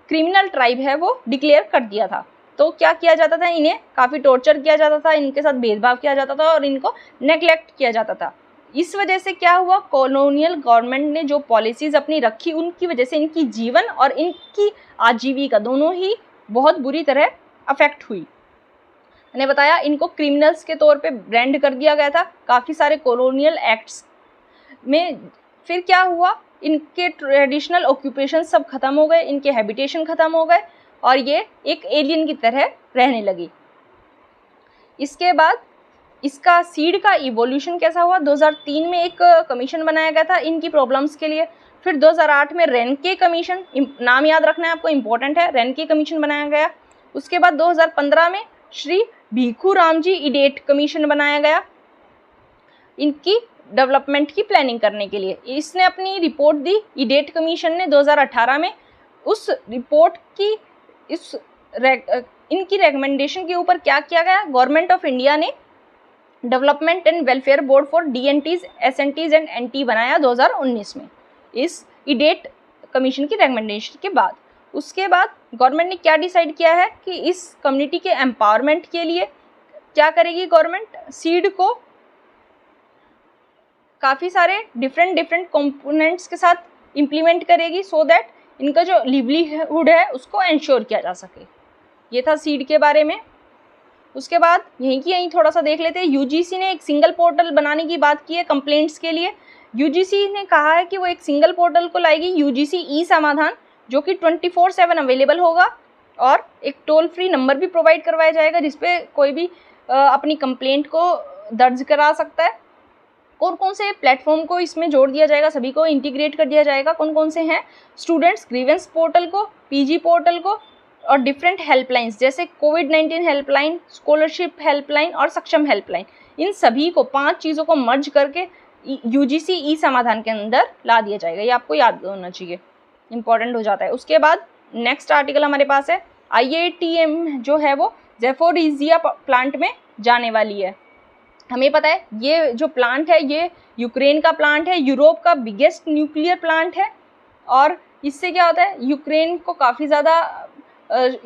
क्रिमिनल ट्राइब है वो डिक्लेयर कर दिया था। तो क्या किया जाता था, इन्हें काफ़ी टॉर्चर किया जाता था, इनके साथ भेदभाव किया जाता था और इनको नेग्लेक्ट किया जाता था। इस वजह से क्या हुआ, कॉलोनियल गवर्नमेंट ने जो पॉलिसीज़ अपनी रखी उनकी वजह से इनकी जीवन और इनकी आजीविका दोनों ही बहुत बुरी तरह अफेक्ट हुई। मैंने बताया इनको क्रिमिनल्स के तौर पे ब्रांड कर दिया गया था काफ़ी सारे कॉलोनियल एक्ट्स में। फिर क्या हुआ, इनके ट्रेडिशनल ऑक्यूपेशन सब खत्म हो गए, इनके हैबिटेशन खत्म हो गए और ये एक एलियन की तरह रहने लगी। इसके बाद इसका सीड का इवोल्यूशन कैसा हुआ, 2003 में एक कमीशन बनाया गया था इनकी प्रॉब्लम्स के लिए। फिर 2008 में रेनके कमीशन, नाम याद रखना है आपको, इम्पोर्टेंट है, रेनके कमीशन बनाया गया। उसके बाद 2015 में श्री भीखू रामजी इडेट कमीशन बनाया गया इनकी डेवलपमेंट की प्लानिंग करने के लिए। इसने अपनी रिपोर्ट दी, इडेट कमीशन ने 2018 में। उस रिपोर्ट की इनकी रिकमेंडेशन के ऊपर क्या किया गया, गवर्नमेंट ऑफ इंडिया ने development and welfare board for DNTs, SNTs and NT बनाया 2019 में इस इडेट कमीशन की रिकमेंडेशन के बाद। उसके बाद गवर्नमेंट ने क्या डिसाइड किया है कि इस कम्युनिटी के एम्पावरमेंट के लिए क्या करेगी गवर्नमेंट, सीड को काफ़ी सारे डिफरेंट कंपोनेंट्स के साथ इम्प्लीमेंट करेगी सो दैट इनका जो लिवलीहुड है उसको इंश्योर किया जा सके। ये था सीड के बारे में। उसके बाद यहीं थोड़ा सा देख लेते हैं। यूजीसी ने एक सिंगल पोर्टल बनाने की बात की है कंप्लेंट्स के लिए। यूजीसी ने कहा है कि वो एक सिंगल पोर्टल को लाएगी, यूजीसी ई समाधान, जो कि 24/7 अवेलेबल होगा और एक टोल फ्री नंबर भी प्रोवाइड करवाया जाएगा जिसपे कोई भी अपनी कंप्लेंट को दर्ज करा सकता है। कौन कौन से प्लेटफॉर्म को इसमें जोड़ दिया जाएगा, सभी को इंटीग्रेट कर दिया जाएगा। कौन कौन से हैं, स्टूडेंट्स ग्रीवेंस पोर्टल को, पीजी पोर्टल को और डिफरेंट हेल्पलाइंस जैसे कोविड-19 हेल्पलाइन, स्कॉलरशिप हेल्पलाइन और सक्षम हेल्पलाइन। इन सभी को 5 चीज़ों को मर्ज करके यूजीसी ई समाधान के अंदर ला दिया जाएगा। ये आपको याद होना चाहिए, इंपॉर्टेंट हो जाता है। उसके बाद नेक्स्ट आर्टिकल हमारे पास है IATM जो है वो ज़ेपोरिज़िया प्लांट में जाने वाली है। हमें पता है ये जो प्लांट है ये यूक्रेन का प्लांट है, यूरोप का बिगेस्ट न्यूक्लियर प्लांट है। और इससे क्या होता है, यूक्रेन को काफ़ी ज़्यादा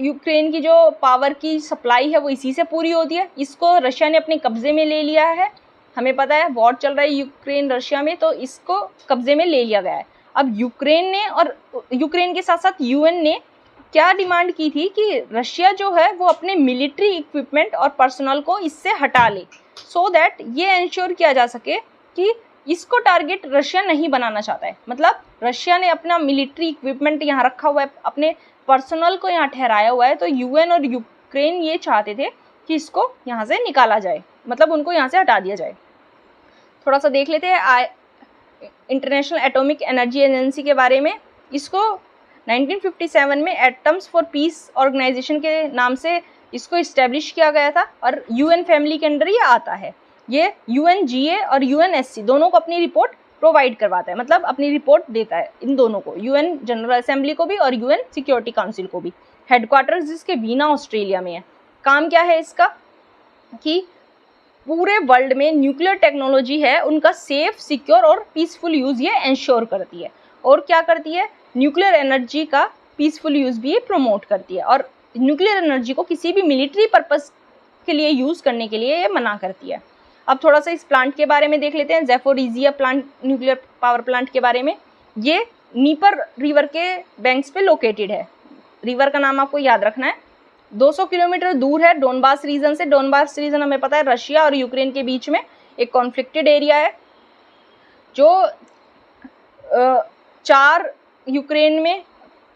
यूक्रेन की जो पावर की सप्लाई है वो इसी से पूरी होती है। इसको रशिया ने अपने कब्ज़े में ले लिया है हमें पता है वॉर चल रहा है यूक्रेन रशिया में, तो इसको कब्जे में ले लिया गया है। अब यूक्रेन ने और यूक्रेन के साथ साथ यूएन ने क्या डिमांड की थी कि रशिया जो है वो अपने मिलिट्री इक्विपमेंट और पर्सनल को इससे हटा ले, सो दैट ये इंश्योर किया जा सके कि इसको टारगेट रशिया नहीं बनाना चाहता है। मतलब रशिया ने अपना मिलिट्री इक्विपमेंट यहाँ रखा हुआ है, अपने पर्सनल को यहाँ ठहराया हुआ है, तो यूएन और यूक्रेन ये चाहते थे कि इसको यहाँ से निकाला जाए, मतलब उनको यहाँ से हटा दिया जाए। थोड़ा सा देख लेते हैं इंटरनेशनल एटॉमिक एनर्जी एजेंसी के बारे में। इसको 1957 में एटम्स फॉर पीस ऑर्गेनाइजेशन के नाम से इसको इस्टेब्लिश किया गया था और यूएन फैमिली के अंडर ये आता है। ये यूएनजीए और यूएनएससी दोनों को अपनी रिपोर्ट प्रोवाइड करवाता है, मतलब अपनी रिपोर्ट देता है इन दोनों को, यूएन जनरल असेंबली को भी और यूएन सिक्योरिटी काउंसिल को भी। हेडक्वार्टर्स जिसके वीना ऑस्ट्रेलिया में है। काम क्या है इसका कि पूरे वर्ल्ड में न्यूक्लियर टेक्नोलॉजी है उनका सेफ, सिक्योर और पीसफुल यूज़ ये इंश्योर करती है। और क्या करती है, न्यूक्लियर एनर्जी का पीसफुल यूज़ भी ये प्रमोट करती है और न्यूक्लियर एनर्जी को किसी भी मिलिट्री पर्पस के लिए यूज़ करने के लिए ये मना करती है। अब थोड़ा सा इस प्लांट के बारे में देख लेते हैं, Zaporizhzhia plant, nuclear power plant के बारे में। ये नीपर रिवर के बैंक्स पे लोकेटेड है। रिवर का नाम आपको याद रखना है। 200 किलोमीटर दूर है डोनबास रीजन से। डोनबास रीजन हमें पता है रशिया और यूक्रेन के बीच में एक कॉन्फ्लिक्टेड एरिया है, जो 4 यूक्रेन में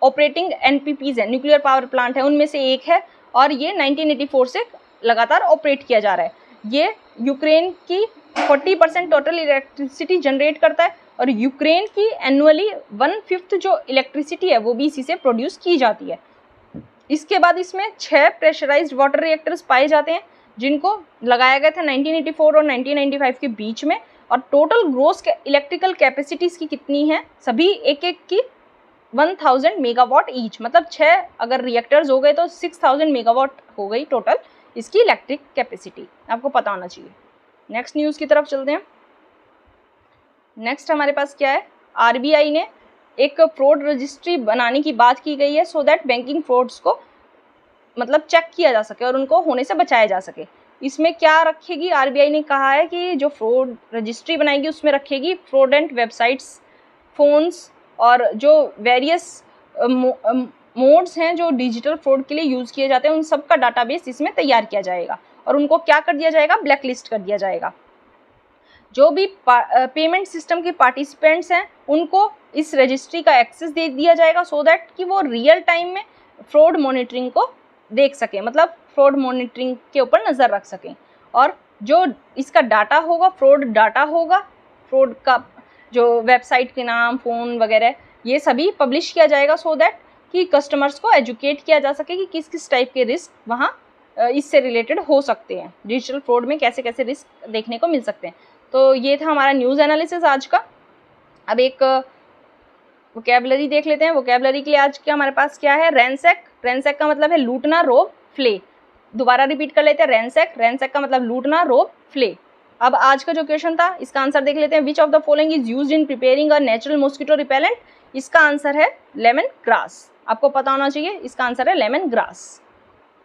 ऑपरेटिंग एनपीपीज है, न्यूक्लियर पावर प्लांट है, उनमें से एक है और ये 1984 से लगातार ऑपरेट किया जा रहा है। ये यूक्रेन की 40% टोटल इलेक्ट्रिसिटी जनरेट करता है और यूक्रेन की एनुअली 1/5 जो इलेक्ट्रिसिटी है वो भी इसी से प्रोड्यूस की जाती है। इसके बाद इसमें 6 प्रेशराइज्ड वाटर रिएक्टर्स पाए जाते हैं जिनको लगाया गया था 1984 और 1995 के बीच में। और टोटल ग्रोस इलेक्ट्रिकल कैपेसिटीज की कितनी है, सभी एक एक की 1000 मेगावाट ईच, मतलब 6 अगर रिएक्टर्स हो गए तो 6000 मेगावाट हो गई टोटल इसकी इलेक्ट्रिक कैपेसिटी, आपको पता होना चाहिए। नेक्स्ट न्यूज़ की तरफ चलते हैं। नेक्स्ट हमारे पास क्या है, आरबीआई ने एक फ्रॉड रजिस्ट्री बनाने की बात की गई है, सो दैट बैंकिंग फ्रॉड्स को मतलब चेक किया जा सके और उनको होने से बचाया जा सके। इसमें क्या रखेगी, आरबीआई ने कहा है कि जो फ्रॉड रजिस्ट्री बनाएगी उसमें रखेगी फ्रॉडेंट वेबसाइट्स, फ़ोन्स और जो वेरियस मोड्स हैं जो डिजिटल फ्रॉड के लिए यूज़ किए जाते हैं, उन सब का डाटाबेस इसमें तैयार किया जाएगा और उनको क्या कर दिया जाएगा, ब्लैक लिस्ट कर दिया जाएगा। जो भी पेमेंट सिस्टम के पार्टिसिपेंट्स हैं उनको इस रजिस्ट्री का एक्सेस दे दिया जाएगा, सो दैट कि वो रियल टाइम में फ्रॉड मॉनिटरिंग को देख सकें, मतलब फ्रॉड मॉनिटरिंग के ऊपर नज़र रख सकें। और जो इसका डाटा होगा, फ्रॉड डाटा होगा, फ्रॉड का जो वेबसाइट के नाम, फ़ोन वगैरह ये सभी पब्लिश किया जाएगा, सो दैट कि कस्टमर्स को एजुकेट किया जा सके कि किस किस टाइप के रिस्क वहाँ इससे रिलेटेड हो सकते हैं, डिजिटल फ्रॉड में कैसे कैसे रिस्क देखने को मिल सकते हैं। तो ये था हमारा न्यूज़ एनालिसिस आज का। अब एक वोकैबुलरी देख लेते हैं। वोकैबुलरी के लिए आज क्या हमारे पास क्या है, रैंसैक। रैंसैक का मतलब है लूटना, रोब, फ्ले। दोबारा रिपीट कर लेते हैं, रैंसैक। रैंसैक का मतलब लूटना, रोब, फ्ले। अब आज का जो क्वेश्चन था इसका आंसर देख लेते हैं। Which of the following is used in preparing a natural mosquito repellent. इसका आंसर है लेमन ग्रास। आपको पता होना चाहिए, इसका आंसर है लेमन ग्रास।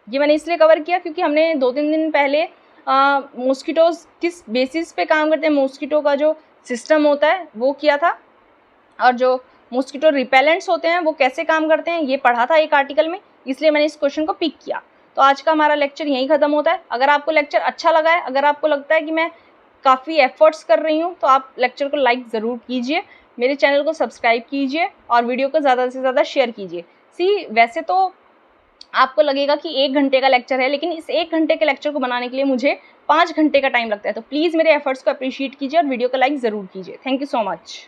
ये मैंने इसलिए कवर किया क्योंकि हमने 2-3 दिन पहले मॉस्किटोज किस बेसिस पे काम करते हैं, मॉस्किटो का जो सिस्टम होता है वो किया था, और जो मॉस्किटो रिपेलेंट्स होते हैं वो कैसे काम करते हैं ये पढ़ा था एक आर्टिकल में, इसलिए मैंने इस क्वेश्चन को पिक किया। तो आज का हमारा लेक्चर यहीं ख़त्म होता है। अगर आपको लेक्चर अच्छा लगा है, अगर आपको लगता है कि मैं काफ़ी एफर्ट्स कर रही हूँ, तो आप लेक्चर को लाइक ज़रूर कीजिए, मेरे चैनल को सब्सक्राइब कीजिए और वीडियो को ज़्यादा से ज़्यादा शेयर कीजिए। वैसे तो आपको लगेगा कि 1 घंटे का लेक्चर है, लेकिन इस 1 घंटे के लेक्चर को बनाने के लिए मुझे 5 घंटे का टाइम लगता है। तो प्लीज़ मेरे एफर्ट्स को अप्रिशिएट कीजिए और वीडियो को लाइक ज़रूर कीजिए। Thank you so much.